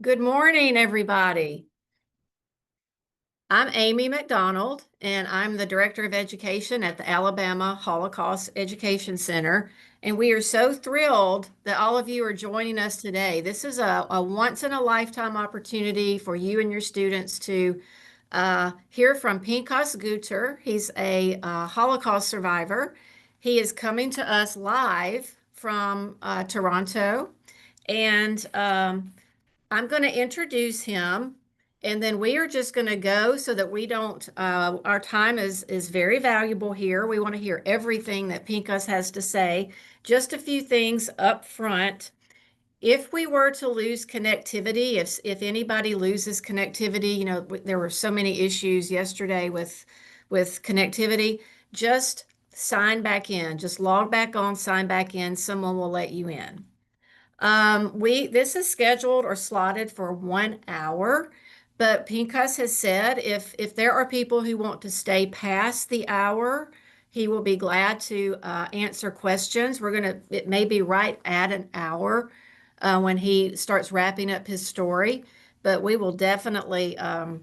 Good morning, everybody. I'm Amy McDonald, and I'm the Director of Education at the Alabama Holocaust Education Center. And we are so thrilled that all of you are joining us today. This is a once-in-a-lifetime opportunity for you and your students to hear from Pinchas Gutter. He's a Holocaust survivor. He is coming to us live from Toronto. And I'm going to introduce him, and then we are just going to go so that we don't, our time is very valuable here. We want to hear everything that Pinchas has to say. Just a few things up front. If we were to lose connectivity, if anybody loses connectivity, there were so many issues yesterday with connectivity, just sign back in, just log back on, sign back in, someone will let you in. This is scheduled or slotted for 1 hour, but Pinchas has said if there are people who want to stay past the hour, he will be glad to answer questions. It may be right at an hour when he starts wrapping up his story, but we will definitely have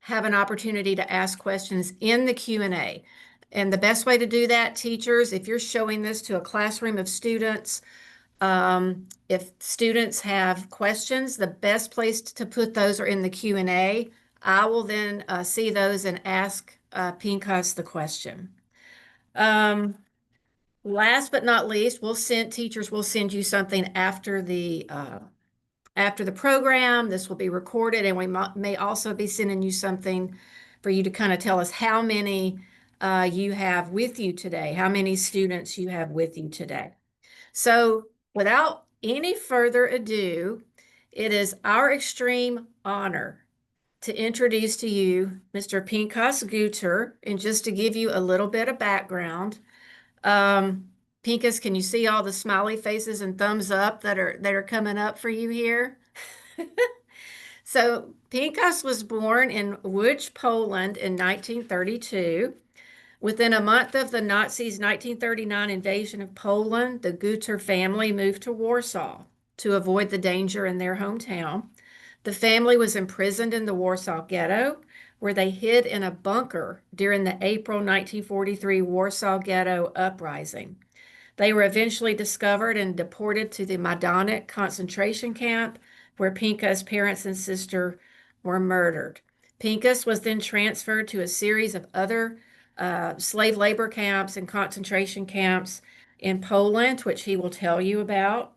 an opportunity to ask questions in the Q&A. And the best way to do that, teachers, if you're showing this to a classroom of students, if students have questions, the best place to put those are in the Q&A. I will then see those and ask Pinchas the question. Last but not least, teachers will send you something after the program. This will be recorded, and we may also be sending you something for you to kind of tell us how many you have with you today, how many students you have with you today. So without any further ado, it is our extreme honor to introduce to you Mr. Pinchas Gutter. And just to give you a little bit of background, Pinchas, can you see all the smiley faces and thumbs up that are coming up for you here? So Pinchas was born in Łódź, Poland in 1932. Within a month of the Nazis' 1939 invasion of Poland, the Gutter family moved to Warsaw to avoid the danger in their hometown. The family was imprisoned in the Warsaw Ghetto, where they hid in a bunker during the April 1943 Warsaw Ghetto uprising. They were eventually discovered and deported to the Majdanek concentration camp, where Pinchas' parents and sister were murdered. Pinchas was then transferred to a series of other slave labor camps and concentration camps in Poland, which he will tell you about.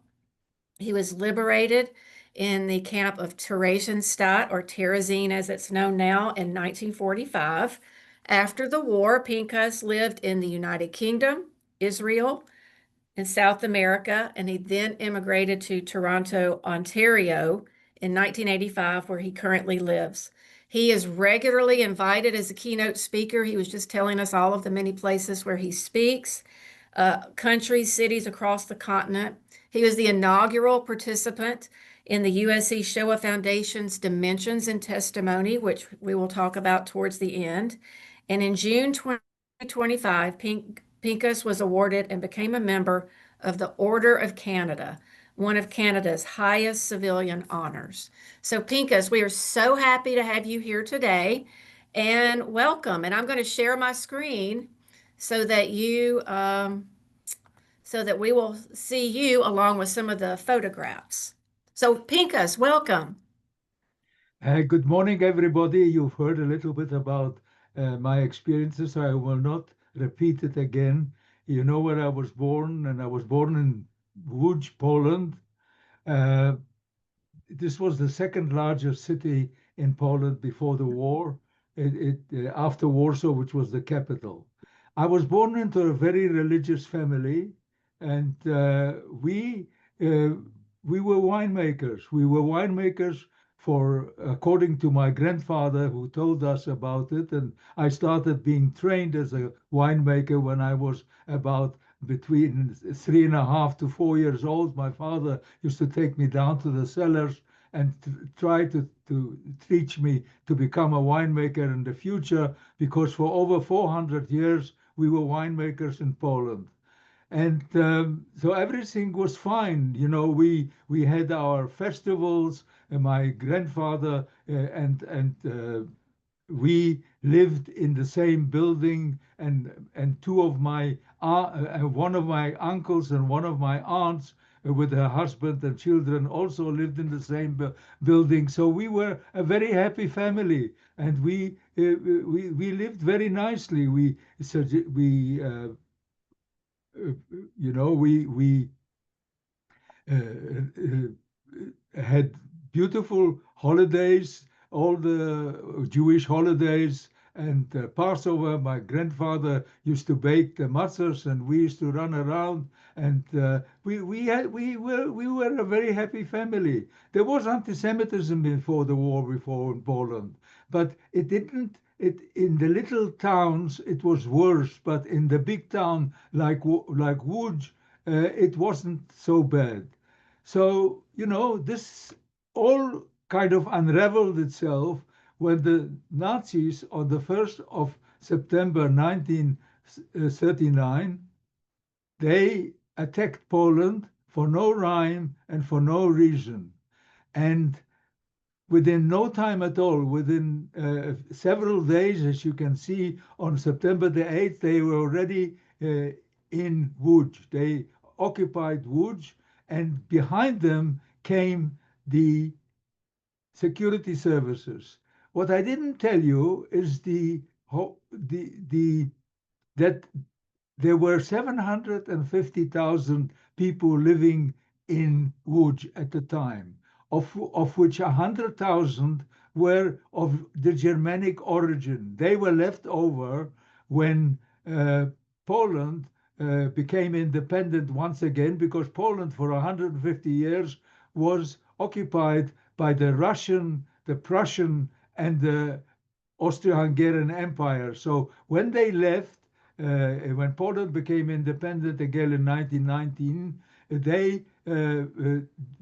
He was liberated in the camp of Theresienstadt, or Terezin as it's known now, in 1945. After the war, Pinchas lived in the United Kingdom, Israel, in South America, and he then immigrated to Toronto, Ontario in 1985, where he currently lives. He is regularly invited as a keynote speaker. He was just telling us all of the many places where he speaks, countries, cities across the continent. He was the inaugural participant in the USC Shoah Foundation's Dimensions in Testimony, which we will talk about towards the end. And in June 2025, Pinchas was awarded and became a member of the Order of Canada, one of Canada's highest civilian honors. So Pinchas, we are so happy to have you here today, and welcome. And I'm going to share my screen so that so that we will see you along with some of the photographs. So Pinchas, welcome. Good morning, everybody. You've heard a little bit about my experiences, so I will not repeat it again. You know where I was born, and I was born in Łódź, Poland. Uh, this was the second largest city in Poland before the war, after Warsaw, which was the capital. I was born into a very religious family, and uh, we were winemakers. We were winemakers for, according to my grandfather, who told us about it. And I started being trained as a winemaker when I was about between 3.5 to 4 years old. My father used to take me down to the cellars and try to teach me to become a winemaker in the future, because for over 400 years we were winemakers in Poland. And so everything was fine. We had our festivals. My grandfather and we lived in the same building, and one of my uncles and one of my aunts with her husband and children also lived in the same building. So we were a very happy family, and we lived very nicely. Uh, we uh, had beautiful holidays, all the Jewish holidays, and Passover. My grandfather used to bake the matzahs, and we used to run around. And we were a very happy family. There was anti-Semitism before the war, before in Poland, but it didn't. In the little towns it was worse, but in the big town like Łódź, it wasn't so bad. So, this all kind of unraveled itself when the Nazis on the 1st of September 1939, they attacked Poland for no rhyme and for no reason. And within no time at all, within several days, as you can see, on September the 8th, they were already in Łódź. They occupied Łódź, and behind them came the security services. What I didn't tell you is that there were 750,000 people living in Łódź at the time, of which 100,000 were of the Germanic origin. They were left over when Poland became independent once again, because Poland for 150 years was occupied by the Russian, the Prussian, and the Austro-Hungarian Empire. So when they left, when Poland became independent again in 1919, they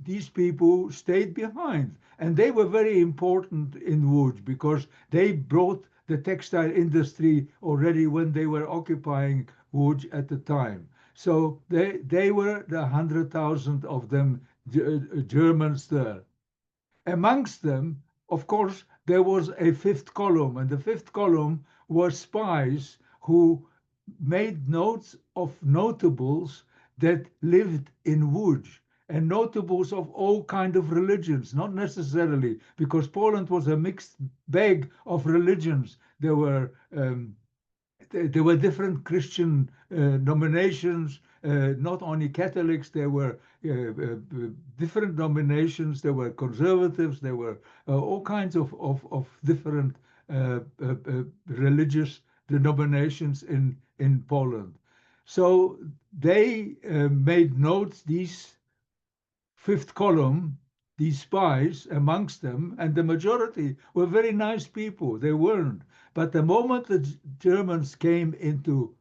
these people stayed behind, and they were very important in Łódź because they brought the textile industry already when they were occupying Łódź at the time. So they were the 100,000 of them Germans there. Amongst them, of course, there was a fifth column, and the fifth column was spies who made notes of notables that lived in Łódź, and notables of all kind of religions, not necessarily, because Poland was a mixed bag of religions. There were different Christian denominations, not only Catholics. There were different denominations. There were conservatives. There were all kinds of different religious denominations in Poland. So they made notes, these fifth column, these spies amongst them, and the majority were very nice people. They weren't. But the moment the Germans came into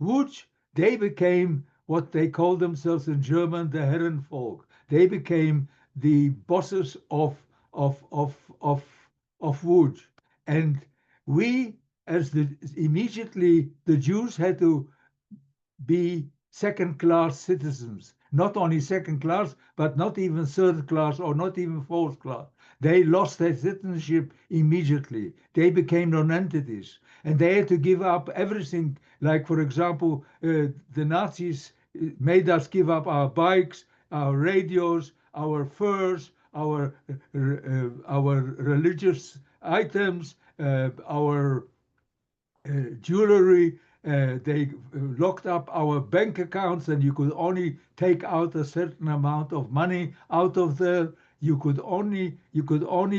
Łódź, they became what they call themselves in German, the Herrenvolk. They became the bosses of Łódź. And we, immediately the Jews had to be second-class citizens. Not only second class, but not even third class or not even fourth class. They lost their citizenship immediately. They became non-entities, and they had to give up everything. Like, for example, the Nazis made us give up our bikes, our radios, our furs, our religious items, our jewelry. They locked up our bank accounts, and you could only take out a certain amount of money out of there. You could only,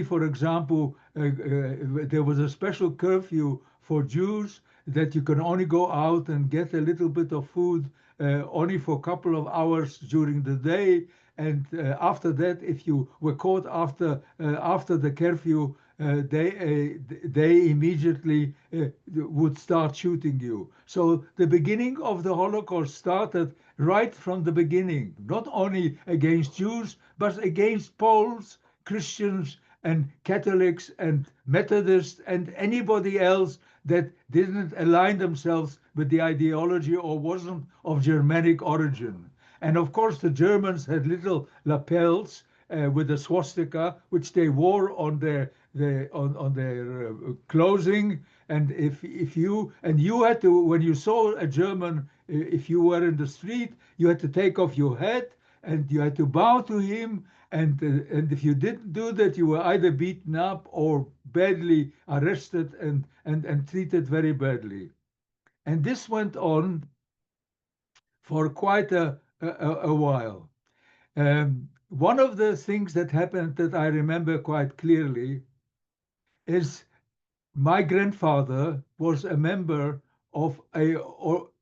for example, there was a special curfew for Jews that you can only go out and get a little bit of food only for a couple of hours during the day. And after that, if you were caught after the curfew, they immediately would start shooting you. So the beginning of the Holocaust started right from the beginning, not only against Jews, but against Poles, Christians, and Catholics, and Methodists, and anybody else that didn't align themselves but the ideology or wasn't of Germanic origin. And of course, the Germans had little lapels with a swastika, which they wore on their clothing. And if you and you had to, when you saw a German, if you were in the street, you had to take off your hat and you had to bow to him. And if you didn't do that, you were either beaten up or badly arrested and treated very badly. And this went on for quite a while. One of the things that happened that I remember quite clearly is my grandfather was a member of a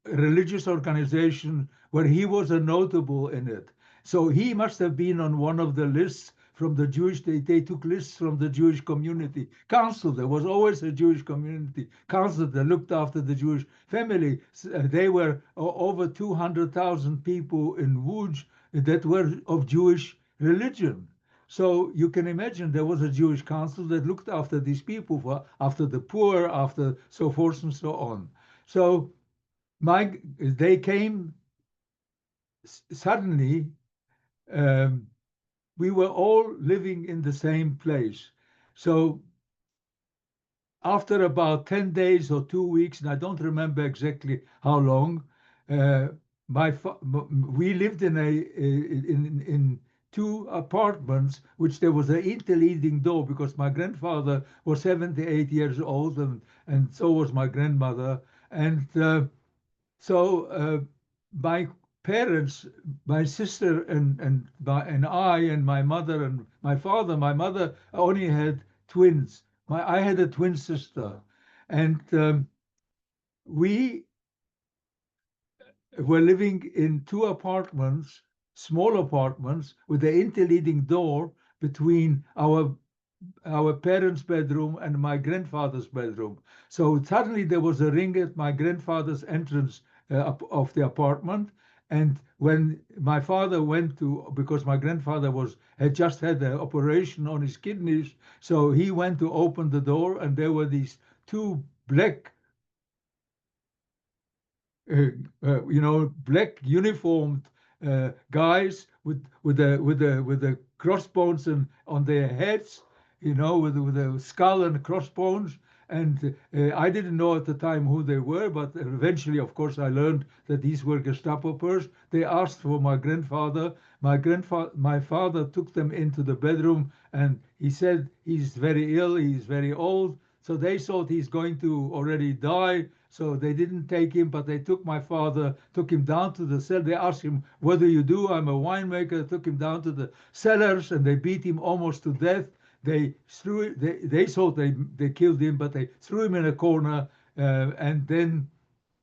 religious organization where he was a notable in it. So he must have been on one of the lists from the Jewish, they took lists from the Jewish community council. There was always a Jewish community council that looked after the Jewish family. They were over 200,000 people in Łódź that were of Jewish religion. So you can imagine there was a Jewish council that looked after these people, after the poor, after so forth and so on. So they came suddenly. We were all living in the same place. So after about 10 days or 2 weeks, and I don't remember exactly how long, uh, we lived in two apartments, which there was an interleading door because my grandfather was 78 years old, and so was my grandmother. And so my parents, my sister and I and my mother and my father, my mother only had twins. I had a twin sister, and we were living in two apartments, small apartments, with the interleading door between our parents' bedroom and my grandfather's bedroom. So suddenly there was a ring at my grandfather's entrance of the apartment. And when my father went to, because my grandfather had just had an operation on his kidneys, so he went to open the door, and there were these two black black uniformed guys with the crossbones on their heads, with a skull and crossbones. And I didn't know at the time who they were, but eventually, of course, I learned that these were Gestapopers. They asked for my grandfather. My father took them into the bedroom, and he said he's very ill, he's very old. So they thought he's going to already die. So they didn't take him, but they took my father, took him down to the cellar. They asked him, "What do you do?" "I'm a winemaker." Took him down to the cellars, and they beat him almost to death. They thought they killed him, but they threw him in a corner, and then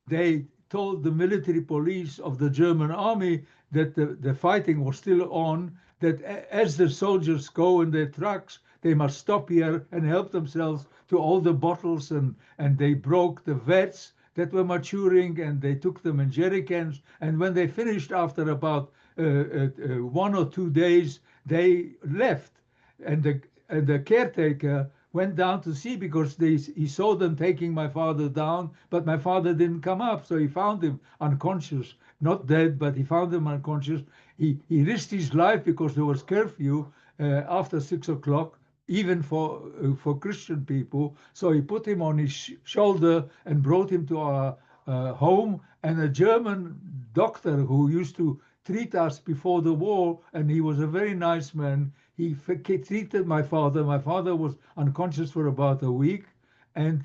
they told the military police of the German army that the fighting was still on, that as the soldiers go in their trucks, they must stop here and help themselves to all the bottles, and they broke the vats that were maturing, and they took them in jerry cans. And when they finished after about 1 or 2 days, they left. And the caretaker went down to see because he saw them taking my father down, but my father didn't come up. So he found him unconscious, not dead, but he found him unconscious. He risked his life because there was curfew after 6 o'clock, even for Christian people. So he put him on his shoulder and brought him to our home. And a German doctor who used to treat us before the war, and he was a very nice man. He treated my father. My father was unconscious for about a week, and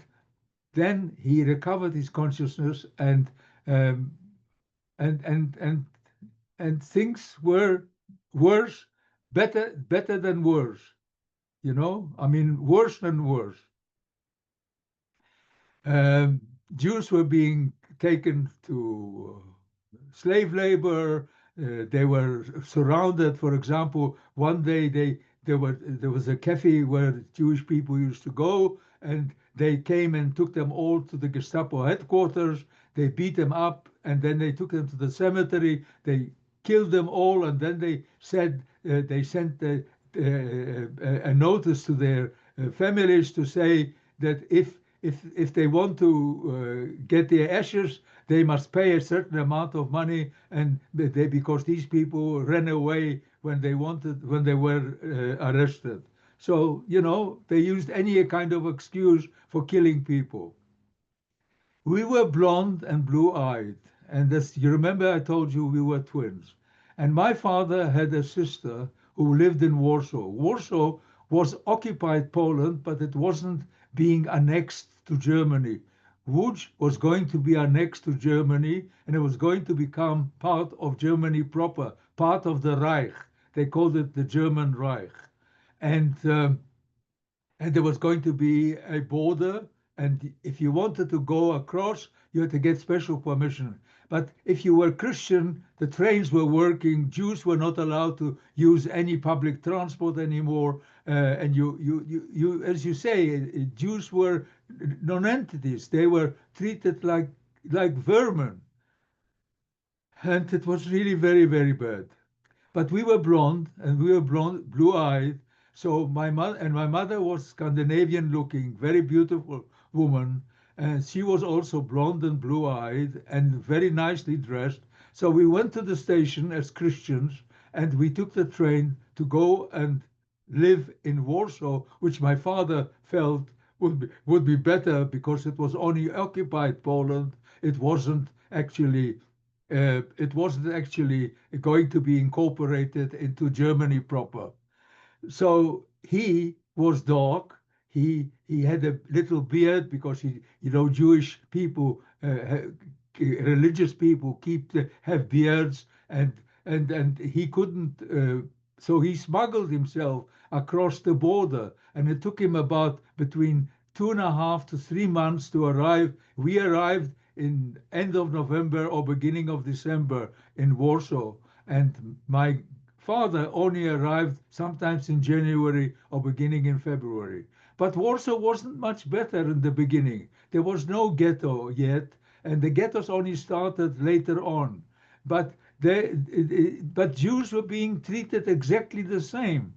then he recovered his consciousness, um, and and and and things were worse, better than worse. I mean, worse than worse. Um, Jews were being taken to slave labor. They were surrounded. For example, one day there was a cafe where Jewish people used to go, and they came and took them all to the Gestapo headquarters. They beat them up, and then they took them to the cemetery. They killed them all, and then they said they sent a notice to their families to say that if they want to get their ashes, they must pay a certain amount of money, and because these people ran away when they were arrested. So they used any kind of excuse for killing people. We were blonde and blue-eyed, and this, you remember I told you we were twins. And my father had a sister who lived in Warsaw. Warsaw was occupied Poland, but it wasn't being annexed to Germany. Łódź was going to be annexed to Germany, and it was going to become part of Germany proper, part of the Reich. They called it the German Reich. And and there was going to be a border, and if you wanted to go across, you had to get special permission. But if you were Christian, the trains were working, Jews were not allowed to use any public transport anymore, and as you say, Jews were non-entities. They were treated like vermin, and it was really very, very bad. But we were blonde, and we were blonde, blue-eyed. So my mother was Scandinavian looking, very beautiful woman. And she was also blonde and blue-eyed and very nicely dressed. So we went to the station as Christians, and we took the train to go and live in Warsaw, which my father felt would be better because it was only occupied Poland. It wasn't actually going to be incorporated into Germany proper. So he was dark. He had a little beard because Jewish people, religious people have beards, and he couldn't. So he smuggled himself across the border, and it took him about between 2.5 to 3 months to arrive. We arrived in end of November or beginning of December in Warsaw, and my father only arrived sometimes in January or beginning in February. But Warsaw wasn't much better in the beginning. There was no ghetto yet, and the ghettos only started later on. But but Jews were being treated exactly the same.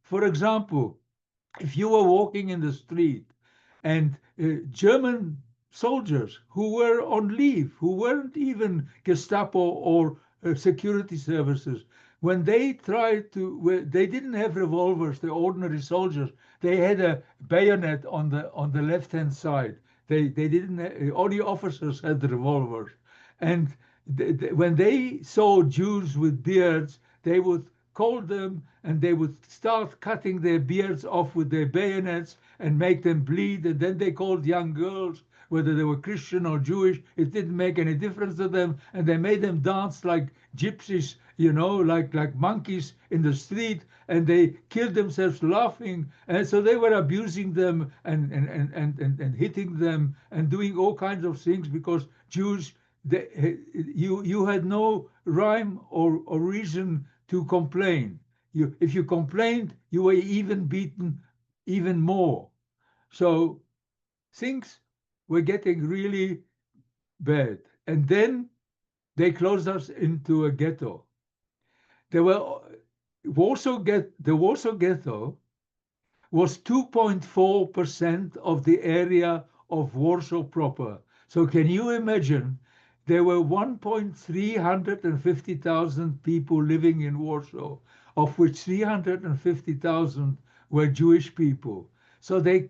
For example, if you were walking in the street and German soldiers who were on leave, who weren't even Gestapo or security services, when they they didn't have revolvers, the ordinary soldiers. They had a bayonet on the left-hand side. They didn't. Only officers had the revolvers, and when they saw Jews with beards, they would call them, and they would start cutting their beards off with their bayonets and make them bleed. And then they called young girls, whether they were Christian or Jewish, it didn't make any difference to them. And they made them dance like gypsies, like monkeys in the street, and they killed themselves laughing. And so they were abusing them and hitting them and doing all kinds of things because Jews, you had no rhyme or reason to complain. If you complained, you were even beaten even more. So things were getting really bad. And then they closed us into a ghetto. There were the Warsaw Ghetto was 2.4% of the area of Warsaw proper. So can you imagine? There were 1,350,000 people living in Warsaw, of which 350,000 were Jewish people. So they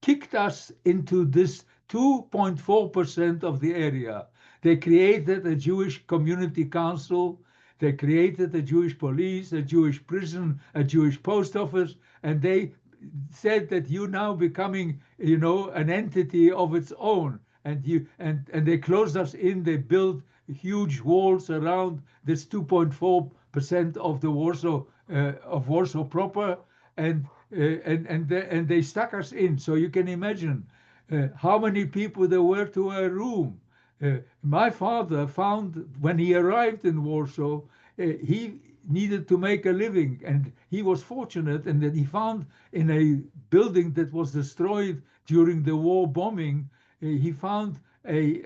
kicked us into this 2.4% of the area. They created a Jewish community council. They created a Jewish police, a Jewish prison, a Jewish post office, and they said that you're now becoming, an entity of its own. And they closed us in. They built huge walls around this 2.4% of the Warsaw proper, and they stuck us in. So you can imagine how many people there were to a room. My father found when he arrived in Warsaw, he needed to make a living, and he was fortunate in that he found in a building that was destroyed during the war bombing, he found a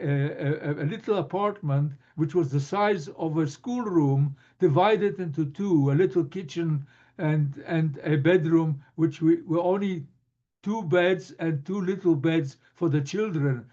little apartment which was the size of a schoolroom, divided into two, a little kitchen and a bedroom, which were only two beds and two little beds for the children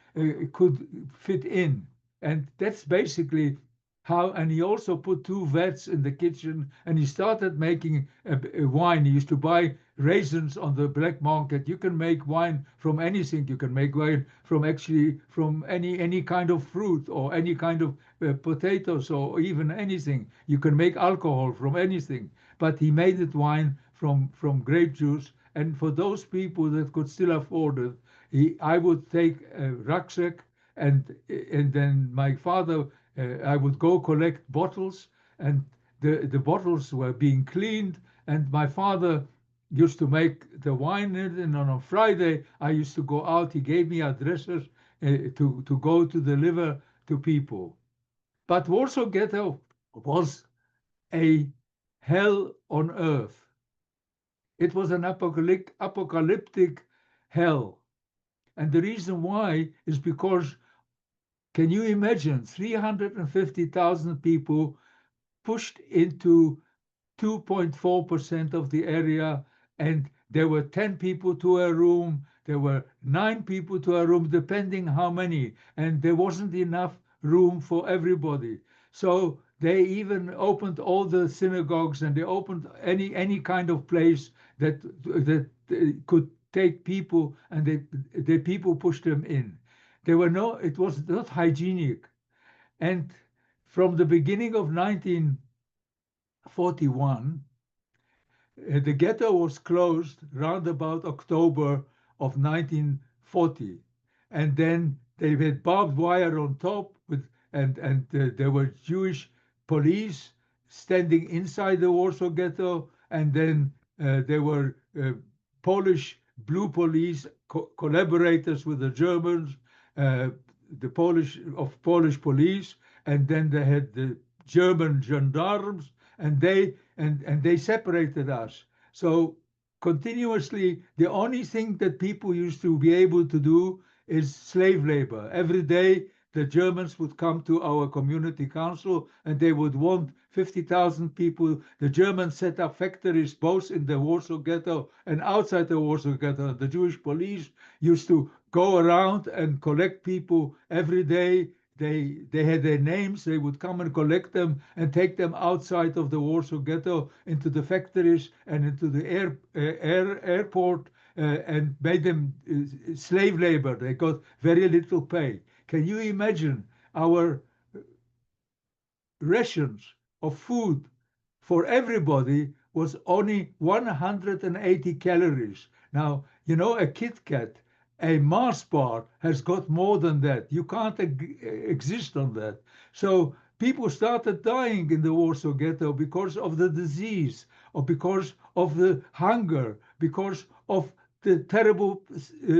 could fit in. And that's basically how, and he also put two vats in the kitchen, and he started making a wine. He used to buy raisins on the black market. You can make wine from anything. You can make wine from actually from any kind of fruit or any kind of potatoes or even anything. You can make alcohol from anything. But he made it wine from grape juice. And for those people that could still afford it, I would take a rucksack, and then my father, I would go collect bottles, and the bottles were being cleaned, and my father used to make the wine in it, and on a Friday I used to go out. He gave me addresses to go to deliver to people. But Warsaw Ghetto was a hell on earth. It was an apocalyptic hell. And the reason why is because, can you imagine 350,000 people pushed into 2.4% of the area, and there were 10 people to a room, there were 9 people to a room, depending how many, and there wasn't enough room for everybody. So they even opened all the synagogues, and they opened any kind of place that could take people, and the people pushed them in. It was not hygienic. And from the beginning of 1941, the ghetto was closed round about October of 1940, and then they had barbed wire on top and there were Jewish police standing inside the Warsaw Ghetto, and then there were Polish blue police collaborators with the Germans, uh, the Polish police, and then they had the German gendarmes, and they separated us. So continuously, the only thing that people used to be able to do is slave labor. Every day, the Germans would come to our community council, and they would want 50,000 people. The Germans set up factories both in the Warsaw Ghetto and outside the Warsaw Ghetto. The Jewish police used to go around and collect people every day. They had their names. They would come and collect them and take them outside of the Warsaw Ghetto into the factories and into the airport, and made them slave labor. They got very little pay. Can you imagine our rations of food for everybody was only 180 calories? Now, a Kit Kat, a Mars bar has got more than that. You can't exist on that. So people started dying in the Warsaw Ghetto because of the disease, or because of the hunger, because of the terrible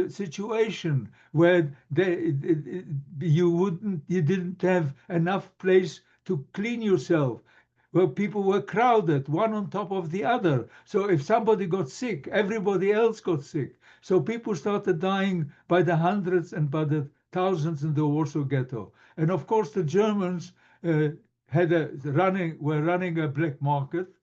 situation where you didn't have enough place to clean yourself, where people were crowded one on top of the other. So if somebody got sick, everybody else got sick. So people started dying by the hundreds and by the thousands in the Warsaw Ghetto. And of course, the Germans were running a black market,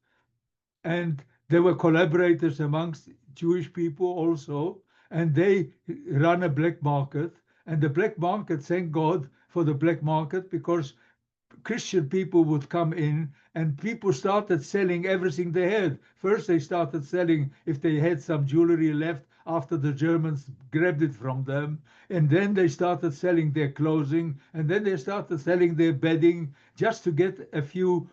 and there were collaborators amongst Jewish people also, and they run a black market. And the black market, thank God for the black market, because Christian people would come in, and people started selling everything they had. First, they started selling if they had some jewelry left after the Germans grabbed it from them. And then they started selling their clothing, and then they started selling their bedding just to get a few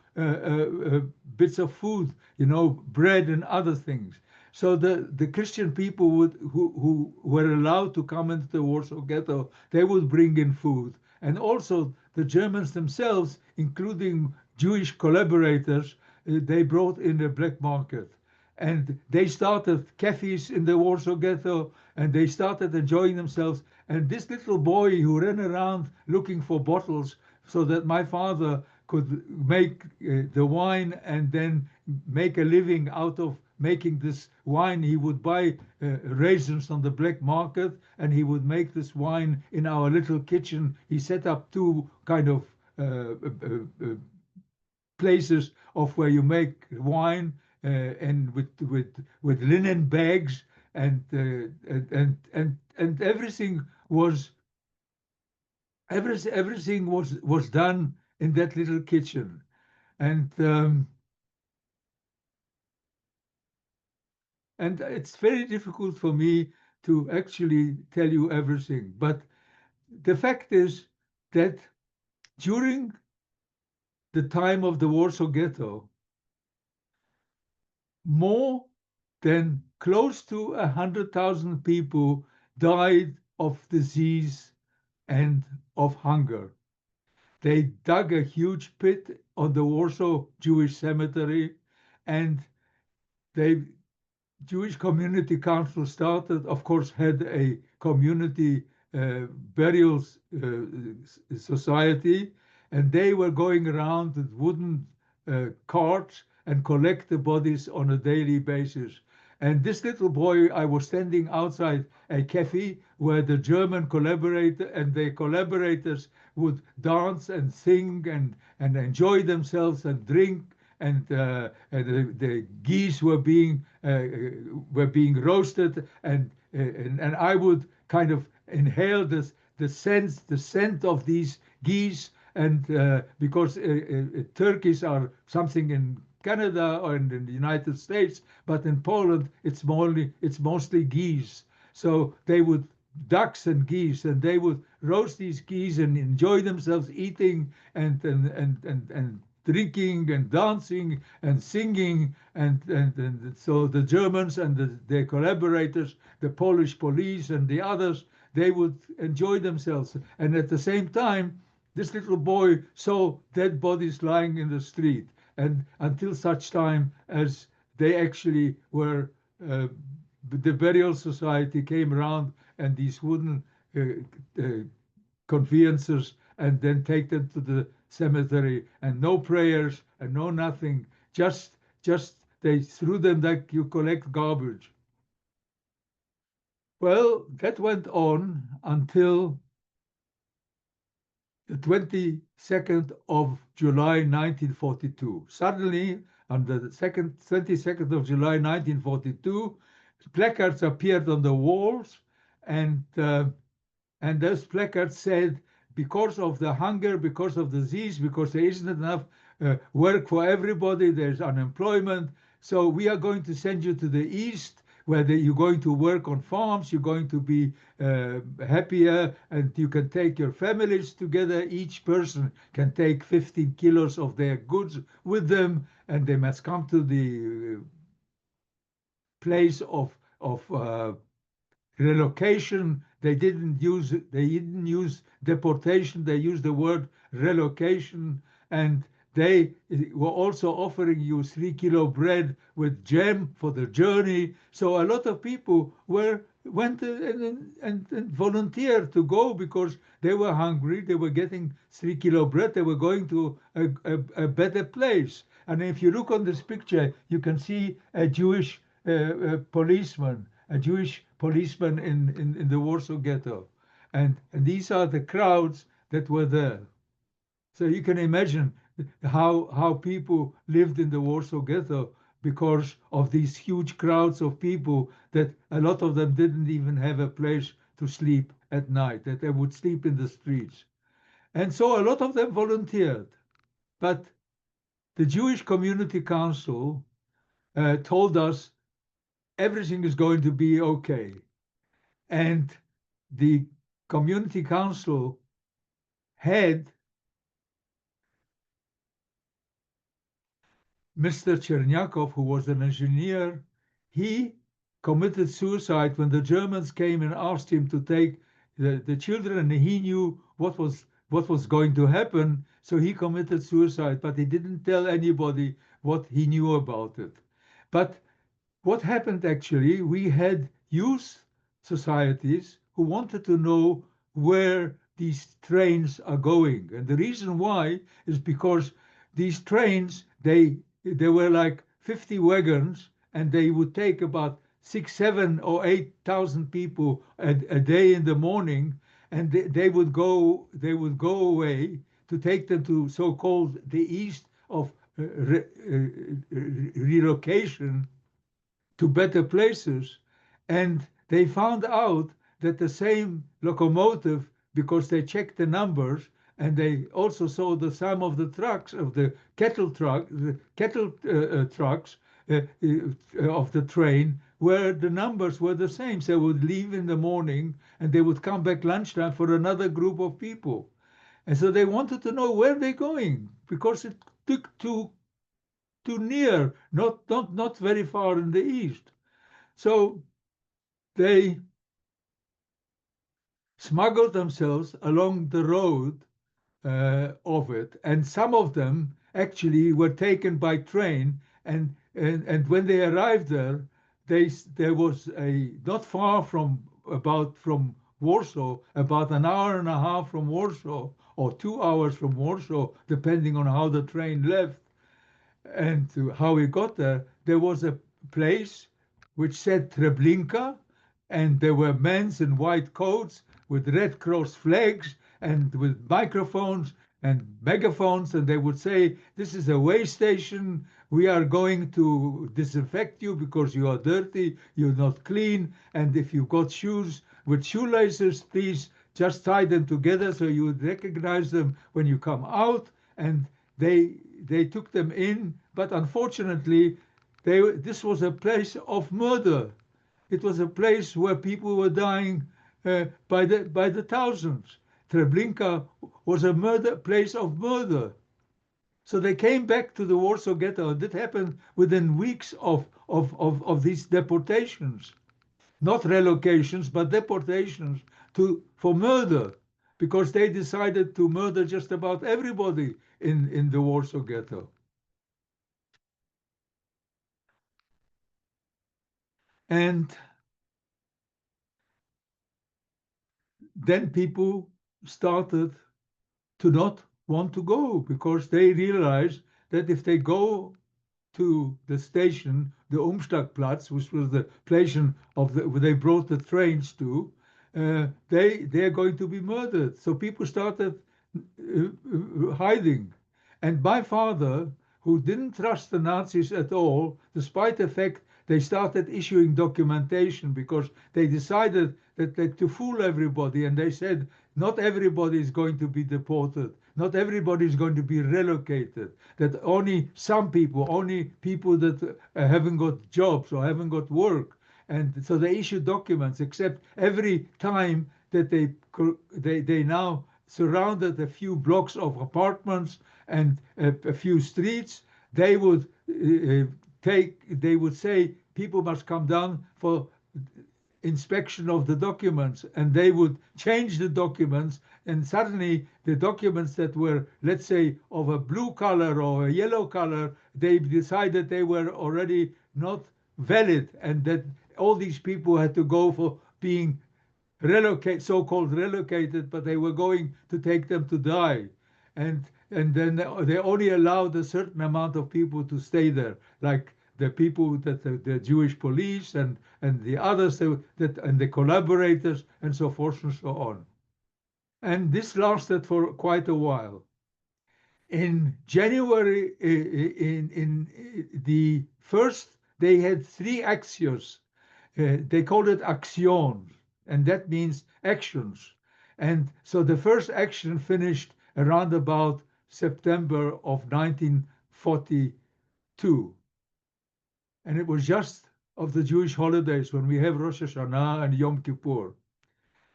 bits of food, bread and other things. So the Christian people who were allowed to come into the Warsaw Ghetto, they would bring in food. And also the Germans themselves, including Jewish collaborators, they brought in the black market. And they started cafes in the Warsaw Ghetto, and they started enjoying themselves. And this little boy who ran around looking for bottles so that my father could make the wine and then make a living out of making this wine. He would buy raisins on the black market, and he would make this wine in our little kitchen. He set up two kind of places of where you make wine, and with linen bags, and everything was done in that little kitchen. And and it's very difficult for me to actually tell you everything. But the fact is that during the time of the Warsaw Ghetto, more than close to 100,000 people died of disease and of hunger. They dug a huge pit on the Warsaw Jewish cemetery, and they Jewish Community Council started, of course, had a community burial society, and they were going around with wooden carts and collect the bodies on a daily basis. And this little boy, I was standing outside a cafe where the German collaborator and the collaborators would dance and sing and enjoy themselves and drink, and the geese were being roasted, and I would kind of inhale the scent of these geese, and because turkeys are something in Canada or in the United States, but in Poland it's mostly geese. So they would ducks and geese, and they would roast these geese and enjoy themselves eating and drinking and dancing and singing, and so the Germans and their collaborators, the Polish police and the others, they would enjoy themselves. And at the same time, this little boy saw dead bodies lying in the street, and until such time as they actually were, the burial society came around, and these wooden uh, uh, conveyances, and then take them to the cemetery, and no prayers and no nothing, just they threw them like you collect garbage. Well, that went on until the 22nd of July 1942. Suddenly, on the 22nd of July 1942, placards appeared on the walls, and and those placards said, because of the hunger, because of disease, because there isn't enough work for everybody, there's unemployment, so we are going to send you to the east, where you're going to work on farms, you're going to be happier, and you can take your families together. Each person can take 15 kilos of their goods with them, and they must come to the place of relocation. They didn't use deportation, they used the word relocation. And they were also offering you 3 kilo bread with jam for the journey. So a lot of people went and volunteered to go because they were hungry, they were getting 3 kilo bread, they were going to a better place. And if you look on this picture, you can see a Jewish policeman, a Jewish policeman in the Warsaw Ghetto. And these are the crowds that were there. So you can imagine how people lived in the Warsaw Ghetto because of these huge crowds of people, that a lot of them didn't even have a place to sleep at night, that they would sleep in the streets. And so a lot of them volunteered. But the Jewish Community Council told us everything is going to be okay. And the Community Council had Mr. Chernyakov, who was an engineer. He committed suicide when the Germans came and asked him to take the children, and he knew what was going to happen, so he committed suicide, but he didn't tell anybody what he knew about it. But what happened actually, we had youth societies who wanted to know where these trains are going. And the reason why is because these trains, they were like 50 wagons, and they would take about 6, 7, or 8,000 people a day in the morning, and they would go away to take them to so-called the east of relocation, to better places. And they found out that the same locomotive, because they checked the numbers and they also saw the sum of the trucks of the cattle trucks of the train, where the numbers were the same. So they would leave in the morning and they would come back lunchtime for another group of people. And so they wanted to know where they're going because it took too near, not very far in the east. So they smuggled themselves along the road of it, and some of them actually were taken by train. And when they arrived there, there was a not far from Warsaw, about an hour and a half from Warsaw, or 2 hours from Warsaw, depending on how the train left and to how we got there. There was a place which said Treblinka, and there were men in white coats with Red Cross flags and with microphones and megaphones, and they would say, "This is a way station. We are going to disinfect you because you are dirty, you're not clean, and if you've got shoes with shoelaces, please just tie them together so you would recognize them when you come out." And they took them in, but unfortunately, this was a place of murder. It was a place where people were dying by the thousands. Treblinka was a place of murder. So they came back to the Warsaw Ghetto. That happened within weeks of these deportations. Not relocations, but deportations for murder, because they decided to murder just about everybody in the Warsaw Ghetto. And then people started to not want to go because they realized that if they go to the station, the Umstagplatz, which was the place where they brought the trains to, they're going to be murdered. So people started hiding. And my father, who didn't trust the Nazis at all, despite the fact they started issuing documentation because they decided that to fool everybody, and they said not everybody is going to be deported, not everybody is going to be relocated, that only some people, only people that haven't got jobs or haven't got work. And so they issued documents, except every time that they now surrounded a few blocks of apartments and a few streets, they would they would say people must come down for inspection of the documents, and they would change the documents, and suddenly the documents that were, let's say, of a blue color or a yellow color, they decided they were already not valid, and that all these people had to go for being so-called relocated, but they were going to take them to die. And then they only allowed a certain amount of people to stay there, like the people that the Jewish police and the others that and the collaborators and so forth and so on. And this lasted for quite a while. In January, in the first, they had three axios. They called it actions, and that means actions. And so the first action finished around about September of 1942. And it was just of the Jewish holidays when we have Rosh Hashanah and Yom Kippur.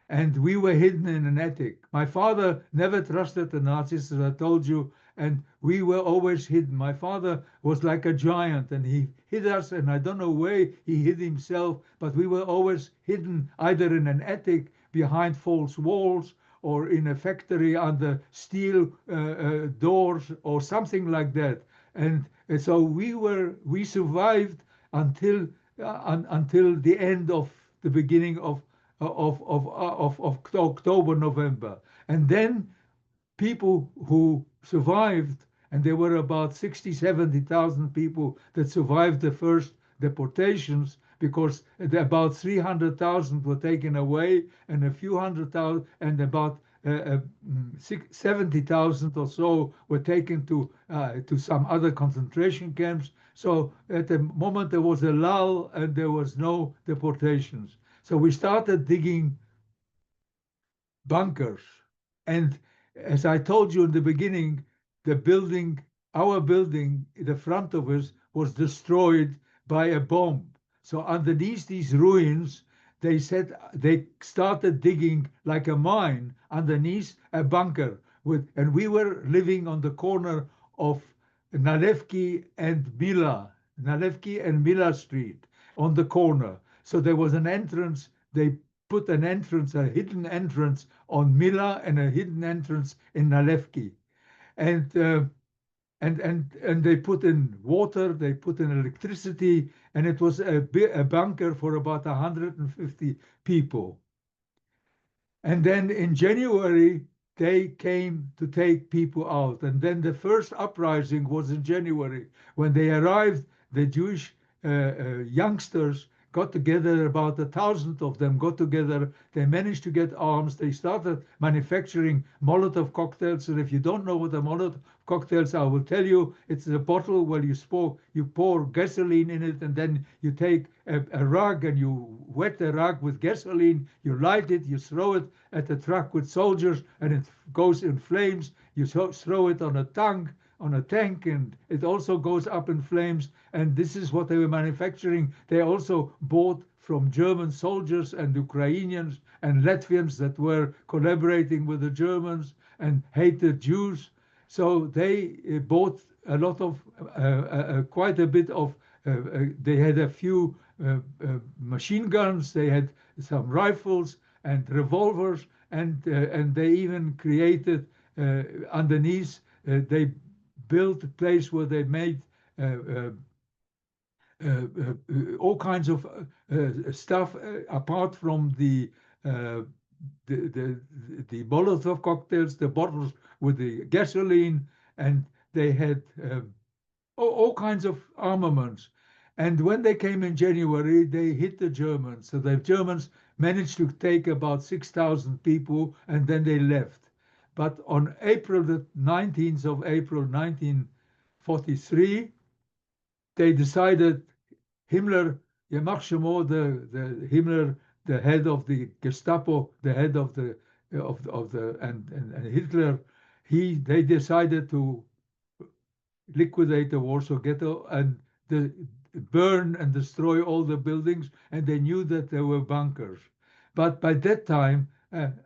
And we were hidden in an attic. My father never trusted the Nazis, as I told you, and we were always hidden. My father was like a giant, and he hid us, and I don't know where he hid himself, but we were always hidden either in an attic behind false walls or in a factory under steel doors or something like that. And so we survived until the end of the beginning of October, November. And then people who survived, and there were about 60, 70,000 people that survived the first deportations, because about 300,000 were taken away, and a few hundred thousand, and about 70,000 or so were taken to some other concentration camps. So at the moment there was a lull and there was no deportations. So we started digging bunkers. And as I told you in the beginning, the building, our building, the front of us was destroyed by a bomb. So underneath these ruins, they said they started digging like a mine underneath a bunker. And we were living on the corner of Nalevki and Mila Street on the corner. So there was an entrance. They put an entrance, a hidden entrance on Mila and a hidden entrance in Nalevki. And and they put in water, they put in electricity, and it was a bunker for about 150 people. And then in January, they came to take people out. And then the first uprising was in January. When they arrived, the Jewish youngsters got together, about 1,000 of them got together. They managed to get arms. They started manufacturing Molotov cocktails. And if you don't know what a Molotov cocktails, I will tell you, it's a bottle where you pour gasoline in it, and then you take a rug and you wet the rug with gasoline, you light it, you throw it at the truck with soldiers, and it goes in flames. You throw it on a tank, and it also goes up in flames. And this is what they were manufacturing. They also bought from German soldiers and Ukrainians and Latvians that were collaborating with the Germans and hated Jews. So they bought a lot of, quite a bit of, they had a few machine guns, they had some rifles and revolvers, and they even created underneath, they built a place where they made all kinds of stuff apart from uh, the the Molotov cocktails, the bottles with the gasoline, and they had all kinds of armaments. And when they came in January, they hit the Germans. So the Germans managed to take about 6,000 people, and then they left. But on April the 19th of April 1943, they decided Himmler, the Himmler, the head of the Gestapo, the head of the and Hitler, they decided to liquidate the Warsaw Ghetto and burn and destroy all the buildings, and they knew that there were bunkers. But by that time,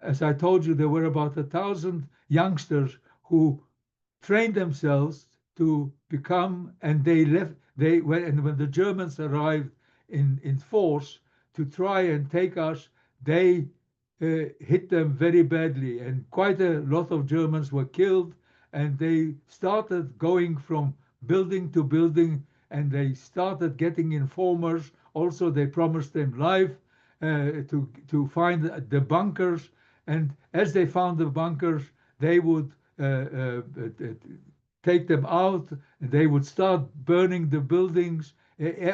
as I told you, there were about 1,000 youngsters who trained themselves to become, and they left. When the Germans arrived in force to try and take us, they hit them very badly, and quite a lot of Germans were killed. And they started going from building to building, and they started getting informers. Also, they promised them life to find the bunkers. And as they found the bunkers, they would take them out, and they would start burning the buildings.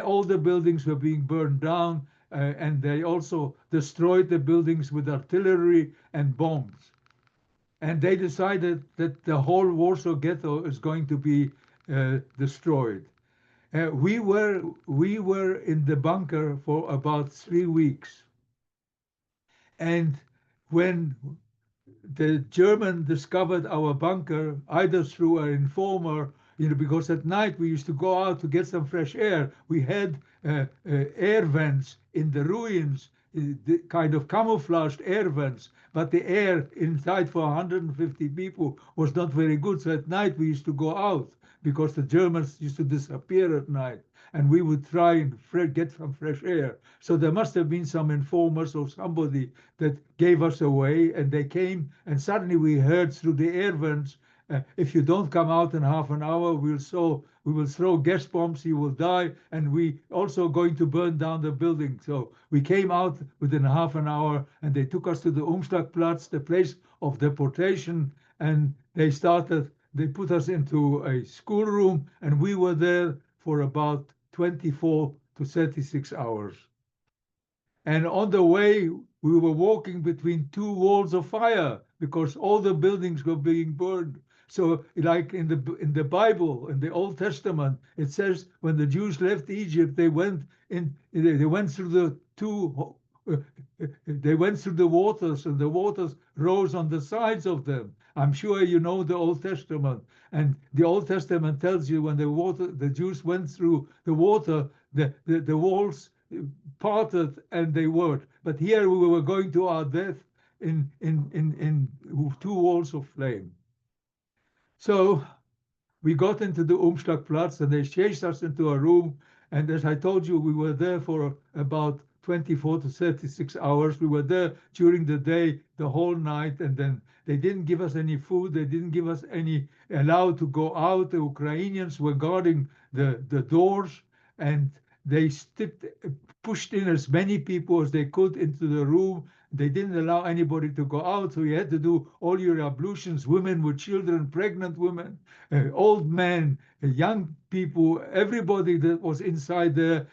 All the buildings were being burned down, and they also destroyed the buildings with artillery and bombs. And they decided that the whole Warsaw Ghetto is going to be destroyed. We were in the bunker for about 3 weeks, and when the German discovered our bunker, either through an informer, because at night we used to go out to get some fresh air. We had air vents in the ruins, the kind of camouflaged air vents, but the air inside for 150 people was not very good. So at night we used to go out because the Germans used to disappear at night, and we would try and get some fresh air. So there must have been some informers or somebody that gave us away, and they came, and suddenly we heard through the air vents, if you don't come out in half an hour, we will throw gas bombs, you will die, and we also going to burn down the building. So we came out within half an hour, and they took us to the Umschlagplatz, the place of deportation, and they put us into a schoolroom, and we were there for about 24 to 36 hours. And on the way, we were walking between two walls of fire because all the buildings were being burned. So, like in the Bible, in the Old Testament, it says when the Jews left Egypt, they went through the they went through the waters, and the waters rose on the sides of them. I'm sure you know the Old Testament, and the Old Testament tells you when the Jews went through the water, the walls parted and they worked. But here we were going to our death in two walls of flame. So we got into the Umschlagplatz and they chased us into a room. And as I told you, we were there for about 24 to 36 hours. We were there during the day, the whole night, and then they didn't give us any food. They didn't give us any allowed to go out. The Ukrainians were guarding the doors, and they pushed in as many people as they could into the room. They didn't allow anybody to go out, so you had to do all your ablutions, women with children, pregnant women, old men, young people, everybody that was inside there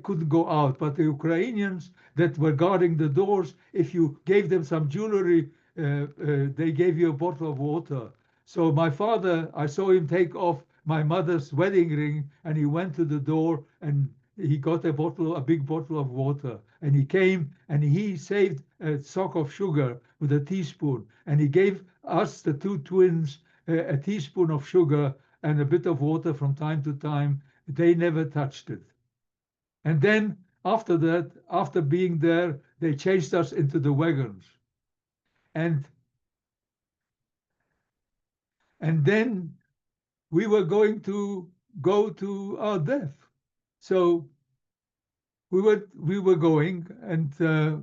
couldn't go out. But the Ukrainians that were guarding the doors, if you gave them some jewelry, they gave you a bottle of water. So my father, I saw him take off my mother's wedding ring, and he went to the door and he got a big bottle of water, and he came and he saved a sock of sugar with a teaspoon, and he gave us, the two twins, a teaspoon of sugar and a bit of water from time to time. They never touched it. And then after that, after being there, they chased us into the wagons. And then we were going to go to our death. So we were going, and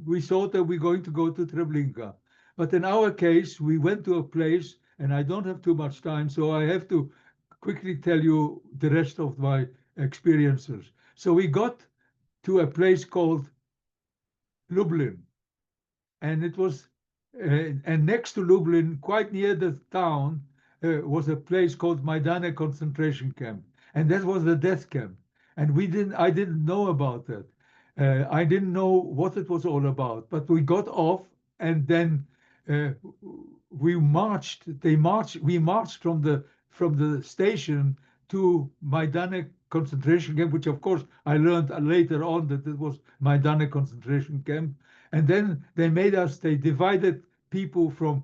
we thought that we were going to go to Treblinka. But in our case, we went to a place, and I don't have too much time, so I have to quickly tell you the rest of my experiences. So we got to a place called Lublin, and it was, and next to Lublin, quite near the town, was a place called Maidane concentration camp, and that was the death camp. And I didn't know about that. I didn't know what it was all about. But we got off, and then uh, we marched. We marched from the station to Maidane concentration camp, which of course I learned later on that it was Maidane concentration camp. And then they divided people from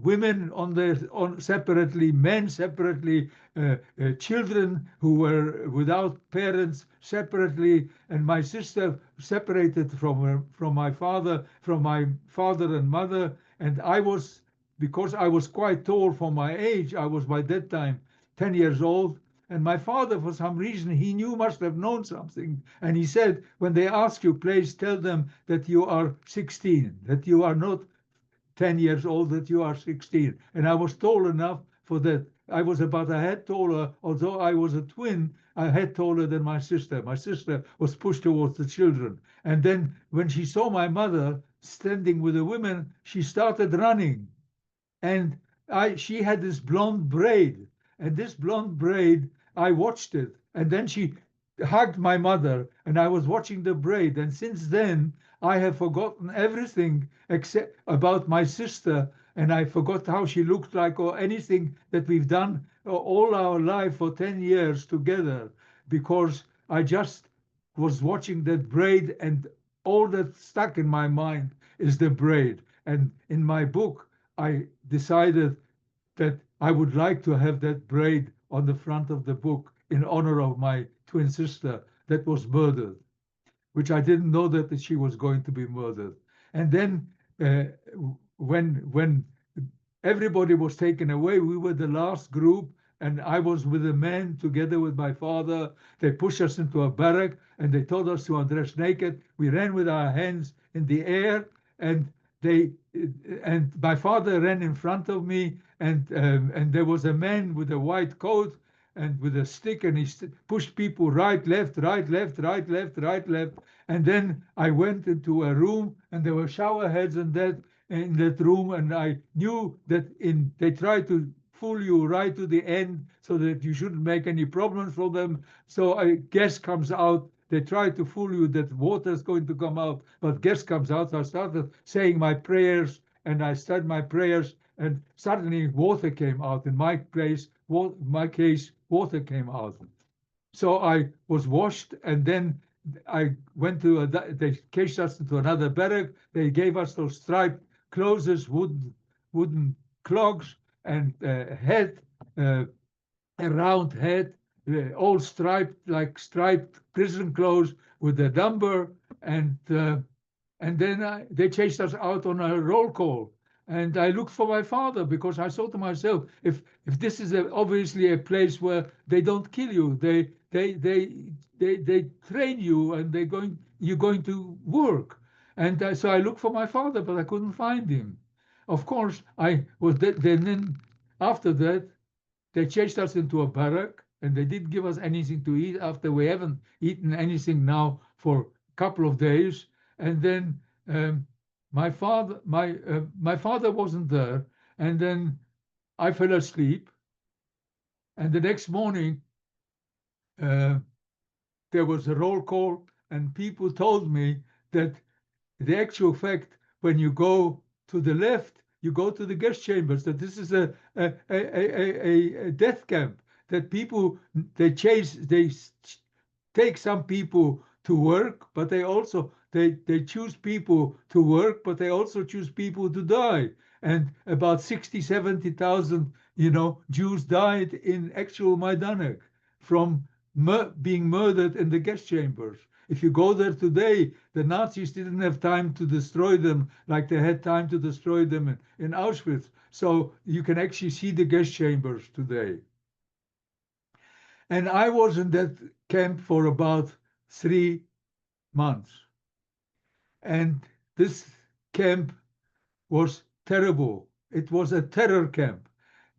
women on separately, men separately, children who were without parents separately, and my sister separated from my father and mother. And because I was quite tall for my age, I was by that time 10 years old. And my father, for some reason, he must have known something. And he said, when they ask you, please tell them that you are 16, that you are not 10 years old, that you are 16. And I was tall enough for that. I was about a head taller, although I was a twin, a head taller than my sister. My sister was pushed towards the children. And then when she saw my mother standing with the women, she started running. And she had this blonde braid, and this blonde braid, I watched it, and then she hugged my mother, and I was watching the braid, and since then I have forgotten everything except about my sister, and I forgot how she looked like or anything that we've done all our life for 10 years together, because I just was watching that braid, and all that stuck in my mind is the braid. And in my book, I decided that I would like to have that braid on the front of the book in honor of my twin sister that was murdered, which I didn't know that she was going to be murdered. And then when everybody was taken away, we were the last group, and I was with the men together with my father. They pushed us into a barrack, and they told us to undress naked. We ran with our hands in the air, and they and my father ran in front of me, and there was a man with a white coat and with a stick, and he pushed people right, left, right, left, right, left, right, left. And then I went into a room, and there were shower heads and that in that room, and I knew that they tried to fool you right to the end so that you shouldn't make any problems for them. So a gas comes out. They try to fool you that water is going to come out, but gas comes out. So I started saying my prayers, and I said my prayers, and suddenly water came out. In my case, water came out. So I was washed, and then I went to they cased us into another barrack. They gave us those striped clothes, wooden clogs, and head, uh, a round head, all striped like striped prison clothes with a number, and then they chased us out on a roll call. And I looked for my father because I thought to myself, if this is obviously a place where they don't kill you, they train you, and you're going to work. And so I looked for my father, but I couldn't find him. Of course, I was then after that they chased us into a barrack, and they didn't give us anything to eat after we haven't eaten anything now for a couple of days. And then my father wasn't there, and then I fell asleep. And the next morning uh, there was a roll call, and people told me that the actual fact, when you go to the left, you go to the gas chambers, that this is a death camp, that people, they take some people to work, but they choose people to work, but they also choose people to die. And about 60, 70,000, Jews died in actual Majdanek from being murdered in the gas chambers. If you go there today, the Nazis didn't have time to destroy them like they had time to destroy them in Auschwitz. So you can actually see the gas chambers today. And I was in that camp for about 3 months. And this camp was terrible. It was a terror camp.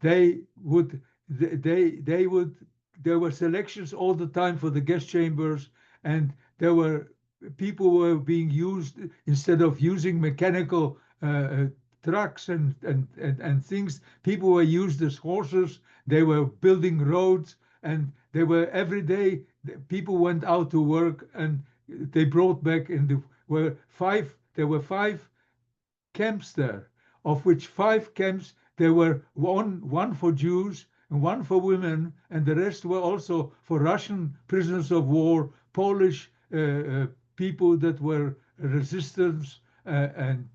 They would, they would, there were selections all the time for the gas chambers, and there were people were being used instead of using mechanical trucks and things. People were used as horses. They were building roads, and they were every day. People went out to work, and they brought back there were 5 camps there, of which 5 camps there were one for Jews and one for women, and the rest were also for Russian prisoners of war, Polish people that were resistance, and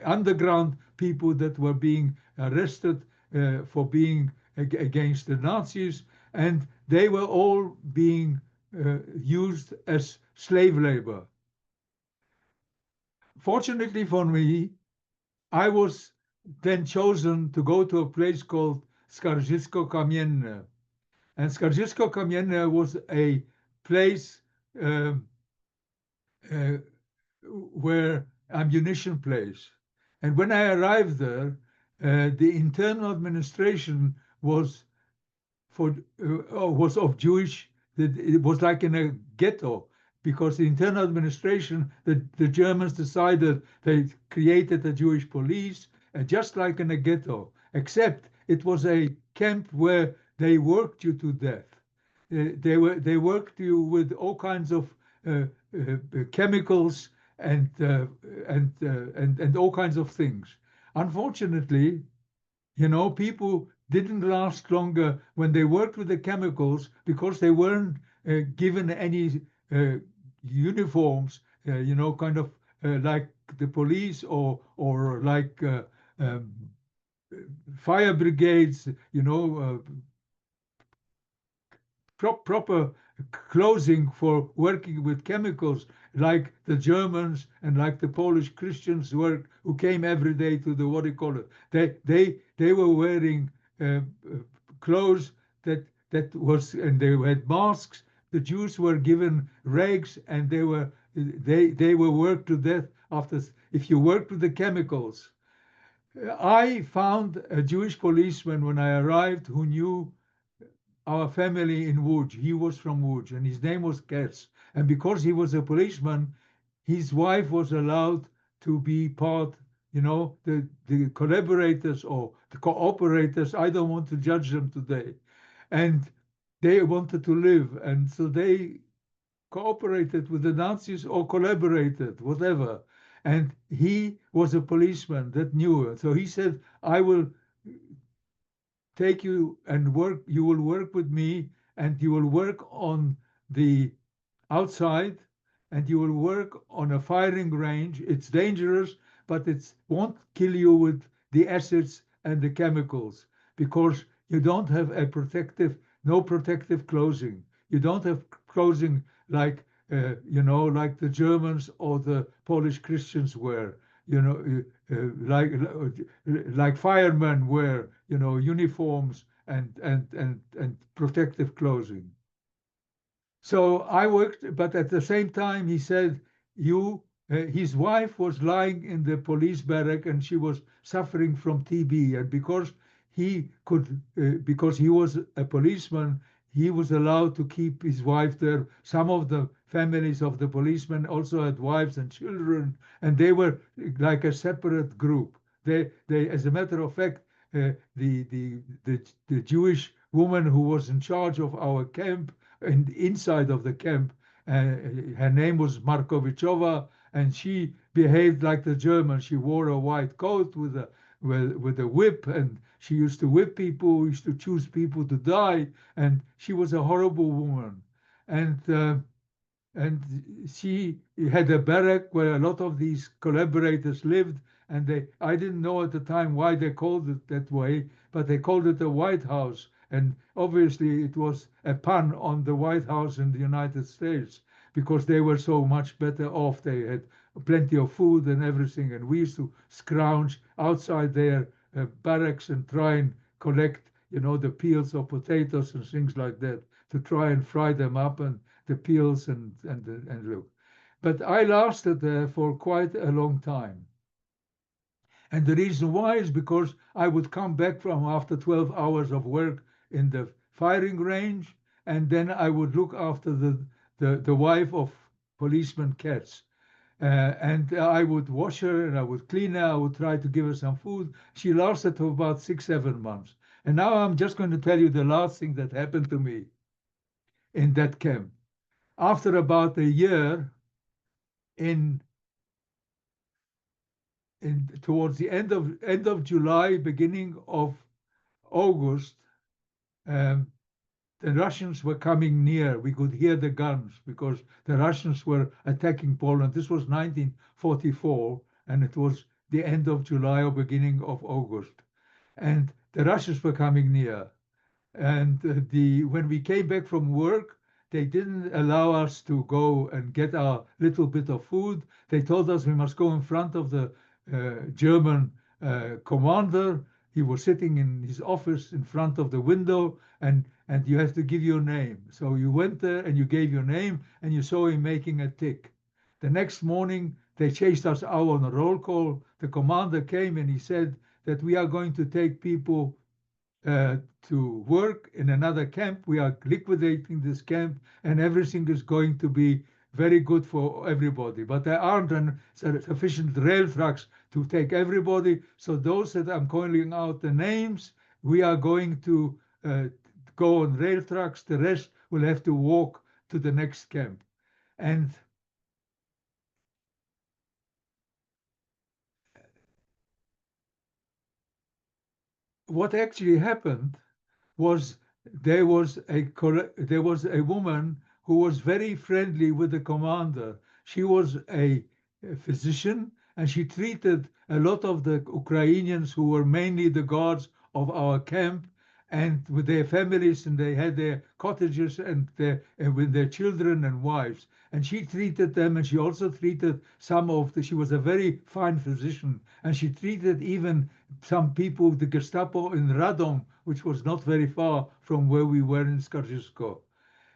underground people that were being arrested for being against the Nazis, and they were all being used as slave labor. Fortunately for me, I was then chosen to go to a place called Skarżysko-Kamienne. And Skarżysko-Kamienne was a place um, uh, where ammunition place. And when I arrived there, the internal administration was was of Jewish. It was like in a ghetto, because the internal administration, the Germans decided they created a Jewish police, just like in a ghetto, except it was a camp where they worked you to death. They worked you with all kinds of chemicals and all kinds of things. Unfortunately, people didn't last longer when they worked with the chemicals, because they weren't given any uniforms, kind of like the police or like um, fire brigades, proper clothing for working with chemicals, like the Germans and like the Polish Christians who came every day to the, what do you call it? They were wearing clothes and they had masks. The Jews were given rags, and they were worked to death after. If you worked with the chemicals, I found a Jewish policeman when I arrived who knew our family in Łódź. He was from Łódź, and his name was Kers. And because he was a policeman, his wife was allowed to be part, the collaborators or the cooperators. I don't want to judge them today. And they wanted to live, and so they cooperated with the Nazis or collaborated, whatever. And he was a policeman that knew her. So he said, I will take you and work, you will work with me, and you will work on the outside, and you will work on a firing range. It's dangerous, but it won't kill you with the acids and the chemicals because you don't have a protective, no protective clothing. You don't have clothing like, like the Germans or the Polish Christians wear. You know, like firemen wear, uniforms and protective clothing. So I worked, but at the same time, he said, his wife was lying in the police barrack and she was suffering from TB. And because he was a policeman, he was allowed to keep his wife there. Some of the families of the policemen also had wives and children, and they were like a separate group. As a matter of fact, the Jewish woman who was in charge of our camp and inside of the camp. Her name was Markovichova, and she behaved like the Germans. She wore a white coat with a whip, and she used to whip people, used to choose people to die, and she was a horrible woman. And she had a barrack where a lot of these collaborators lived, and I didn't know at the time why they called it that way, but they called it the White House, and obviously it was a pun on the White House in the United States because they were so much better off. They had plenty of food and everything, and we used to scrounge outside their barracks and try and collect, the peels of potatoes and things like that to try and fry them up and the peels and look. But I lasted there for quite a long time. And the reason why is because I would come back from after 12 hours of work in the firing range, and then I would look after the wife of policeman Katz. And I would wash her and I would clean her. I would try to give her some food. She lasted for about 6, 7 months. And now I'm just going to tell you the last thing that happened to me in that camp. After about a year, in towards the end of July, beginning of August, um, the Russians were coming near. We could hear the guns because the Russians were attacking Poland. This was 1944, and it was the end of July or beginning of August. And the Russians were coming near. And when we came back from work, they didn't allow us to go and get our little bit of food. They told us we must go in front of the German commander. He was sitting in his office in front of the window, and you have to give your name. So you went there and you gave your name, and you saw him making a tick. The next morning, they chased us out on a roll call. The commander came and he said that we are going to take people to work in another camp. We are liquidating this camp, and everything is going to be very good for everybody. But there aren't sufficient rail trucks to take everybody. So those that I'm calling out the names, we are going to go on rail trucks. The rest will have to walk to the next camp. And what actually happened was there was a woman who was very friendly with the commander. She was a physician, and she treated a lot of the Ukrainians who were mainly the guards of our camp, and with their families, and they had their cottages and with their children and wives. And she treated them, and she also treated she was a very fine physician, and she treated even some people, the Gestapo in Radom, which was not very far from where we were in Skaržisko.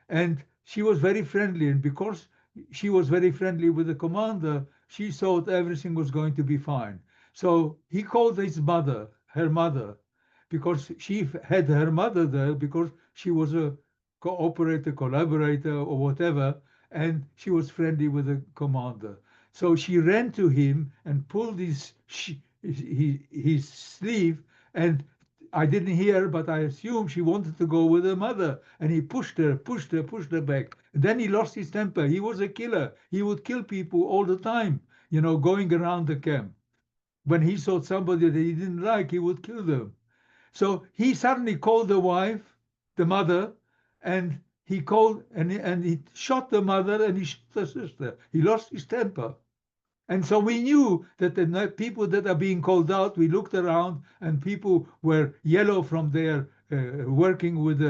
And she was very friendly. And because she was very friendly with the commander, she thought everything was going to be fine. So he called her mother, because she had her mother there because she was a collaborator, or whatever, and she was friendly with the commander. So she ran to him and pulled his sleeve, and I didn't hear, but I assume she wanted to go with her mother, and he pushed her back. And then he lost his temper. He was a killer. He would kill people all the time. going around the camp. When he saw somebody that he didn't like, he would kill them. So he suddenly called the wife, the mother, and he shot the mother and he shot the sister. He lost his temper. And so we knew that the people that are being called out, we looked around and people were yellow from their working with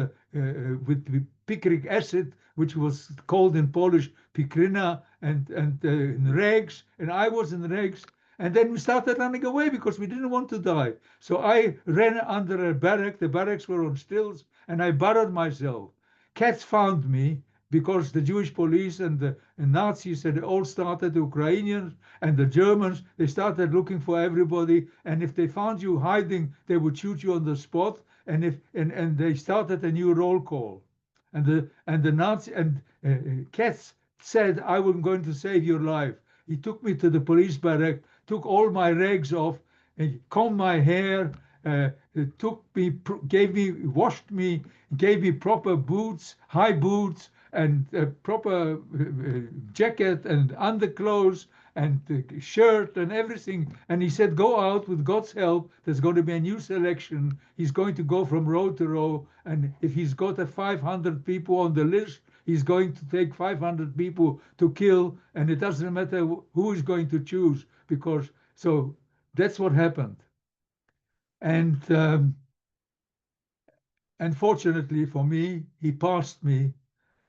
picric acid, which was called in Polish pikryna, and in rags, and I was in rags. And then we started running away because we didn't want to die. So I ran under a barrack. The barracks were on stilts, and I burrowed myself. Cats found me because the Jewish police and the Nazis had all started, the Ukrainians and the Germans, they started looking for everybody. And if they found you hiding, they would shoot you on the spot. And they started a new roll call. And the Nazi and Katz said, "I was going to save your life." He took me to the police barrack, took all my rags off, and combed my hair, took me, washed me, gave me proper boots, high boots, and proper jacket and underclothes and shirt and everything. And he said, "Go out with God's help. There's going to be a new selection. He's going to go from row to row. And if he's got 500 people on the list, he's going to take 500 people to kill. And it doesn't matter who is going to choose, because so that's what happened." And unfortunately for me, he passed me.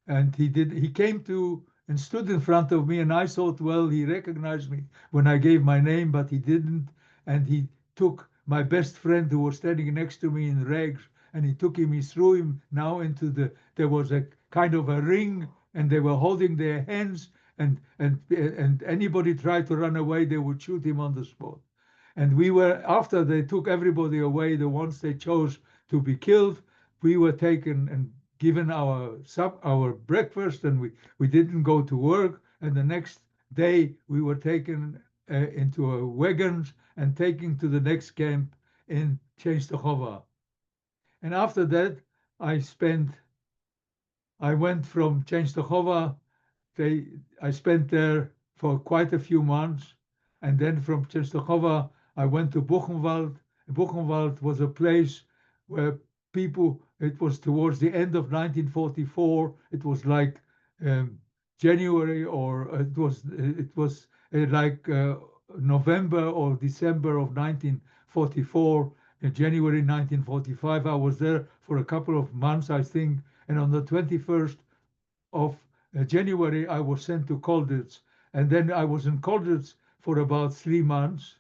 And he came to and stood in front of me, and I thought, well, he recognized me when I gave my name, but he didn't. And he took my best friend who was standing next to me in rags, and he threw him now into there was a kind of a ring, and they were holding their hands, and anybody tried to run away, they would shoot him on the spot. And after they took everybody away, the ones they chose to be killed, we were taken and given our breakfast, and we didn't go to work. And the next day we were taken into a wagons and taken to the next camp in Częstochowa. And after that, I went from Częstochowa. I spent there for quite a few months, and then from Częstochowa I went to Buchenwald. Buchenwald was a place where it was towards the end of 1944. It was like January, or it was like November or December of 1944. In January 1945, I was there for a couple of months, I think, and on the 21st of January, I was sent to Colditz. And then I was in Colditz for about 3 months,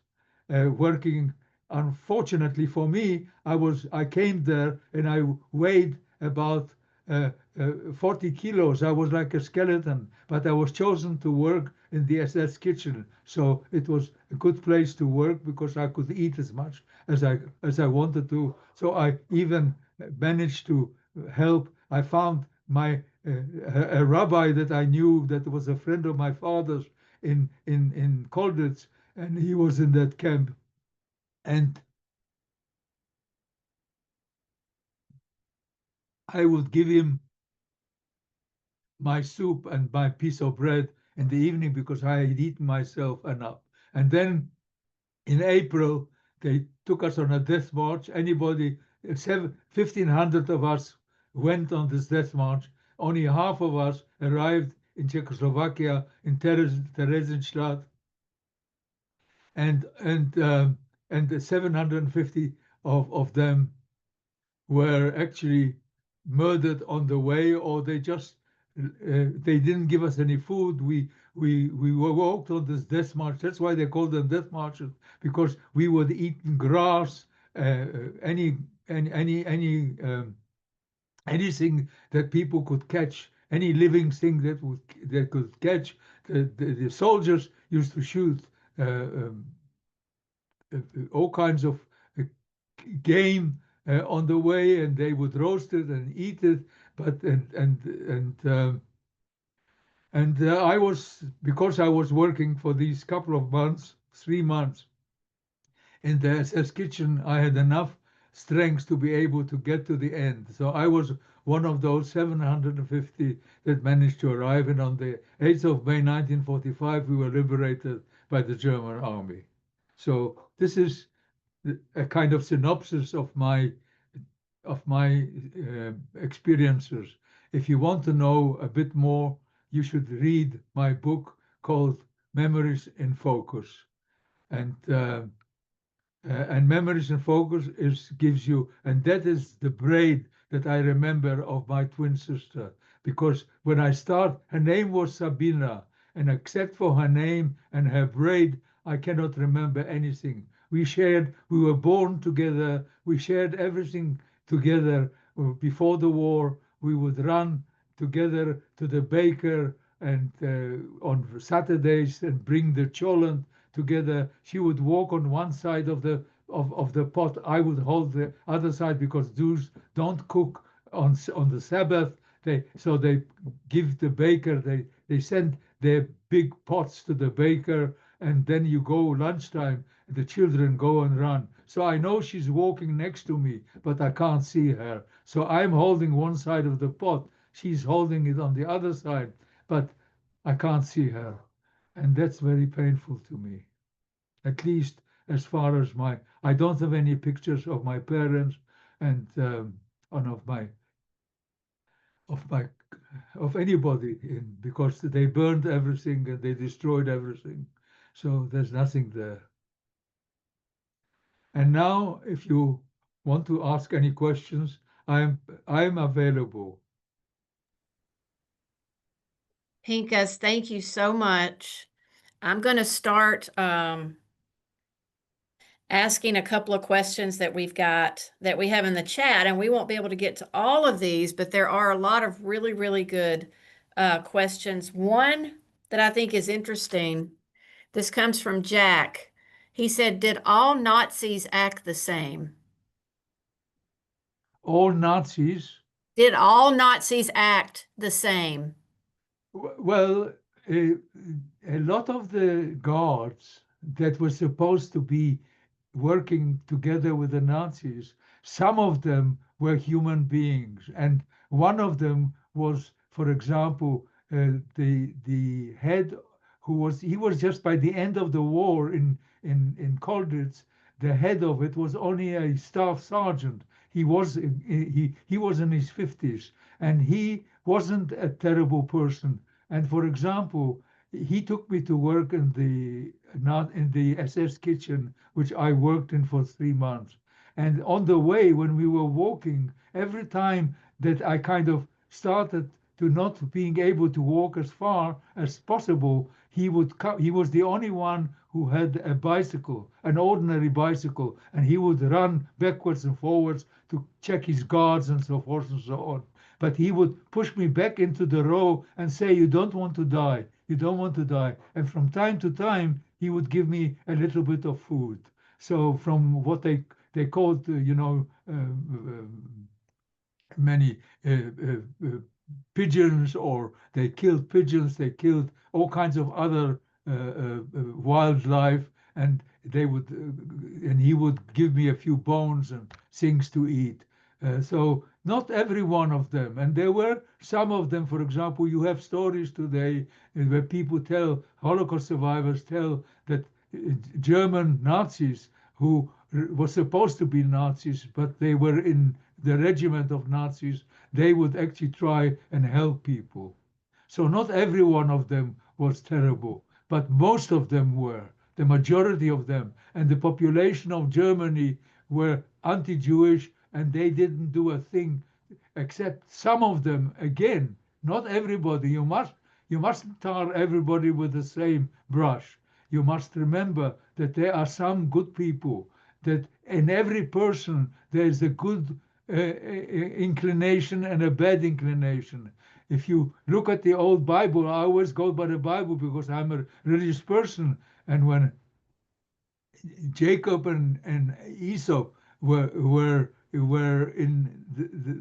working. Unfortunately for me, I came there and I weighed about 40 kilos. I was like a skeleton, but I was chosen to work in the SS kitchen. So it was a good place to work because I could eat as much as I wanted to. So I even managed to help. I found a rabbi that I knew that was a friend of my father's in Colditz, and he was in that camp. And I would give him my soup and my piece of bread in the evening because I had eaten myself enough. And then in April, they took us on a death march. 1,500 of us went on this death march. Only half of us arrived in Czechoslovakia, in Theresienstadt, and the 750 of them were actually murdered on the way, or they didn't give us any food. We walked on this death march. That's why they called them death marches, because we would eat grass, any anything that people could catch, any living thing that could catch. The soldiers used to shoot uh, um, all kinds of uh, game on the way, and they would roast it and eat it. But I was, because I was working for these couple of months, 3 months in the SS kitchen, I had enough strength to be able to get to the end. So I was one of those 750 that managed to arrive. And on the 8th of May 1945, we were liberated by the German army. So this is a kind of synopsis of my experiences. If you want to know a bit more, you should read my book called Memories in Focus. And Memories and Focus gives you, and that is the braid that I remember of my twin sister. Because when I start, her name was Sabina, and except for her name and her braid, I cannot remember anything. We were born together, we shared everything together. Before the war, we would run together to the baker and on Saturdays and bring the cholent together. She would walk on one side of the pot. I would hold the other side because Jews don't cook on the Sabbath. They give the baker. They send their big pots to the baker, and then you go lunchtime. The children go and run. So I know she's walking next to me, but I can't see her. So I'm holding one side of the pot. She's holding it on the other side, but I can't see her. And that's very painful to me. At least as far as I don't have any pictures of my parents and of my of anybody because they burned everything and they destroyed everything. So there's nothing there. And now, if you want to ask any questions, I'm available. Pinchas, thank you so much. I'm going to start asking a couple of questions that we have in the chat, and we won't be able to get to all of these, but there are a lot of really, really good questions. One that I think is interesting, this comes from Jack. He said, "Did all Nazis act the same?" All Nazis. Did all Nazis act the same? Well, a lot of the guards that were supposed to be working together with the Nazis, some of them were human beings, and one of them was, for example, the head he was just by the end of the war in Kolditz, the head of it was only a staff sergeant. He was in his 50s, and he wasn't a terrible person. And for example, he took me to work in the not in the SS kitchen, which I worked in for 3 months. And on the way, when we were walking, every time that I kind of started to not being able to walk as far as possible, he would come. He was the only one who had a bicycle, an ordinary bicycle, and he would run backwards and forwards to check his guards and so forth and so on. But he would push me back into the row and say, "You don't want to die. You don't want to die." And from time to time, he would give me a little bit of food. So from what they called, many pigeons, or they killed pigeons, they killed all kinds of other wildlife, and and he would give me a few bones and things to eat. So not every one of them, and there were some of them. For example, you have stories today where people tell, Holocaust survivors tell, that German Nazis who were supposed to be Nazis, but they were in the regiment of Nazis, they would actually try and help people. So not every one of them was terrible, but most of them were, the majority of them. And the population of Germany were anti-Jewish, and they didn't do a thing, except some of them, again, not everybody. You mustn't tar everybody with the same brush. You must remember that there are some good people, that in every person there is a good inclination and a bad inclination. If you look at the old Bible, I always go by the Bible because I'm a religious person. And when Jacob and Esau were in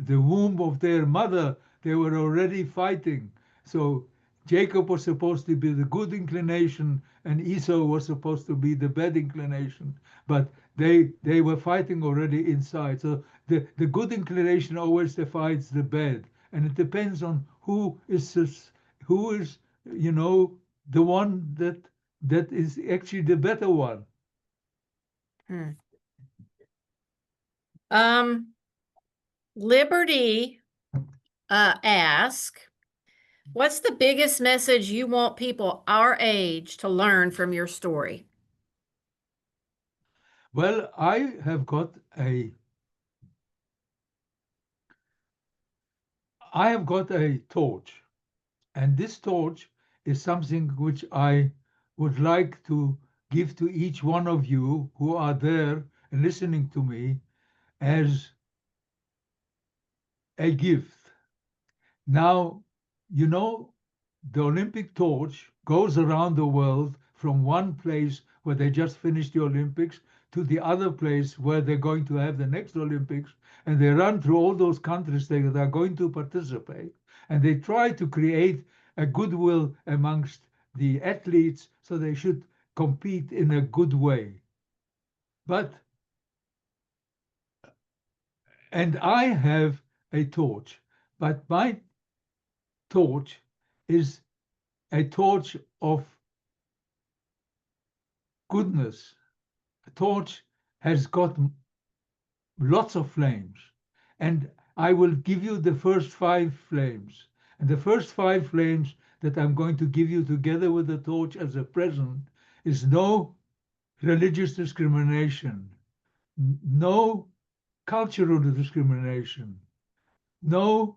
the womb of their mother, they were already fighting. So Jacob was supposed to be the good inclination, and Esau was supposed to be the bad inclination. But they were fighting already inside. So the good inclination always defies the bad, and it depends on who is the one that that is actually the better one. Hmm. Um, Liberty ask, what's the biggest message you want people our age to learn from your story? Well, I have got a torch, and this torch is something which I would like to give to each one of you who are there and listening to me as a gift. Now, you know, the Olympic torch goes around the world from one place where they just finished the Olympics to the other place where they're going to have the next Olympics. And they run through all those countries that are going to participate. And they try to create a goodwill amongst the athletes so they should compete in a good way. But, and I have a torch, but my torch is a torch of goodness. A torch has got lots of flames. And I will give you the first five flames. And the first five flames that I'm going to give you together with the torch as a present is no religious discrimination, no cultural discrimination, no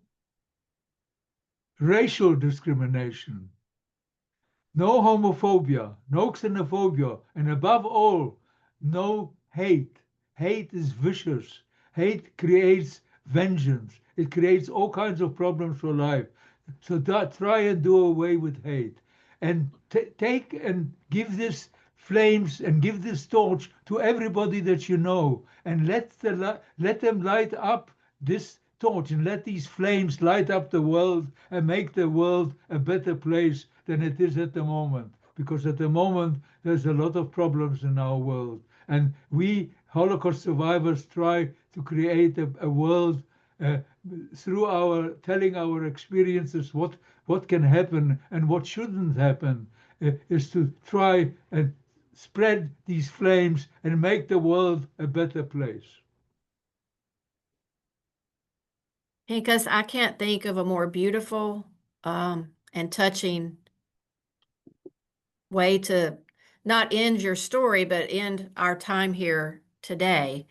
racial discrimination, no homophobia, no xenophobia, and above all, no hate. Hate is vicious. Hate creates vengeance. It creates all kinds of problems for life. So try and do away with hate. And take and give this flames and give this torch to everybody that you know. And let them light up this torch and let these flames light up the world and make the world a better place than it is at the moment. Because at the moment, there's a lot of problems in our world. And we, Holocaust survivors, try to create a world uh, through our telling our experiences what can happen and what shouldn't happen, is to try and spread these flames and make the world a better place. Because I can't think of a more beautiful and touching way to not end your story, but end our time here today.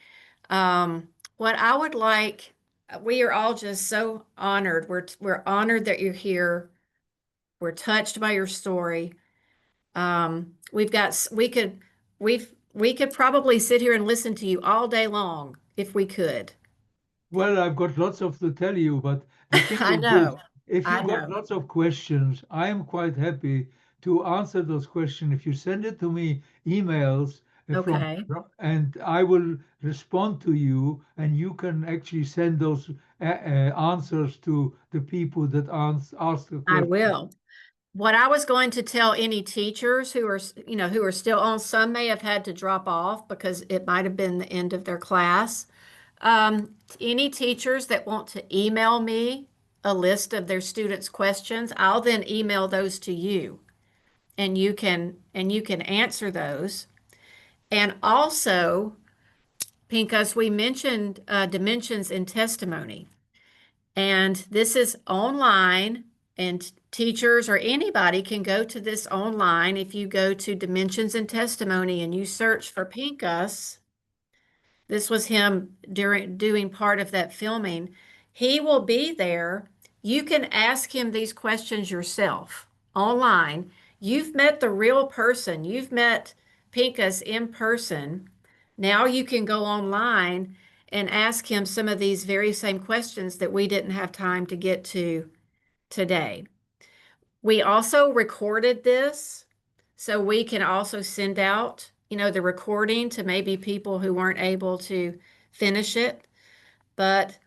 What I would like, we are all just so honored. We're honored that you're here. We're touched by your story. We've got we could probably sit here and listen to you all day long if we could. Well, I've got lots of to tell you, but the thing I is this, know. if you I got know. lots of questions, I am quite happy to answer those questions. If you send it to me emails Okay. and I will respond to you, and you can actually send those answers to the people that ask the I question. will. What I was going to tell any teachers who are, who are still on, some may have had to drop off because it might have been the end of their class. Any teachers that want to email me a list of their students' questions, I'll then email those to you and you can answer those. And also, Pincus, we mentioned dimensions in testimony. And this is online, and teachers or anybody can go to this online. If you go to Dimensions in Testimony and you search for Pincus, this was him during doing part of that filming. He will be there. You can ask him these questions yourself online. You've met the real person. You've met Pincus in person. Now you can go online and ask him some of these very same questions that we didn't have time to get to today. We also recorded this, so we can also send out, the recording to maybe people who weren't able to finish it. But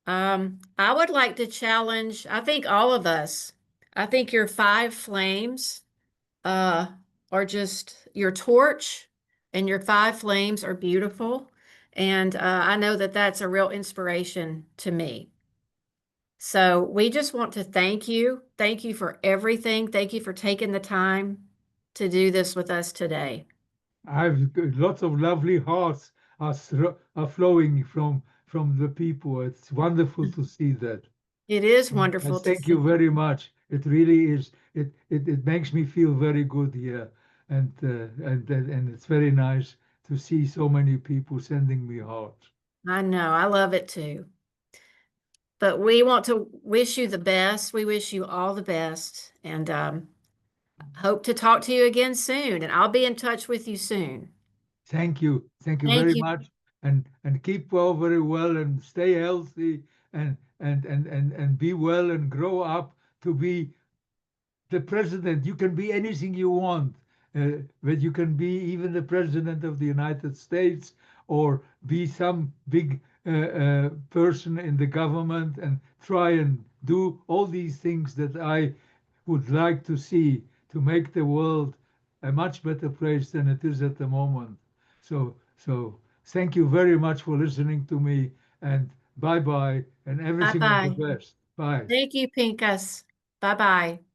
I would like to challenge, I think all of us, I think your five flames uh, are just your torch, and your five flames are beautiful. And I know that that's a real inspiration to me. So we just want to thank you. Thank you for everything. Thank you for taking the time to do this with us today. I've got lots of lovely hearts are flowing from the people. It's wonderful to see that. It is And I wonderful to thank you see. very much. It really is. It makes me feel very good here, and it's very nice to see so many people sending me hearts. I know, I love it too. But we want to wish you the best. We wish you all the best and hope to talk to you again soon. And I'll be in touch with you soon. Thank you Thank very you. much, and keep well, very well, and stay healthy, and be well, and grow up to be the president. You can be anything you want, but you can be even the president of the United States, or be some big person in the government, and try and do all these things that I would like to see to make the world a much better place than it is at the moment. So thank you very much for listening to me, and bye bye, and everything of the Bye-bye. best. Bye. Thank you, Pinkas. Bye-bye.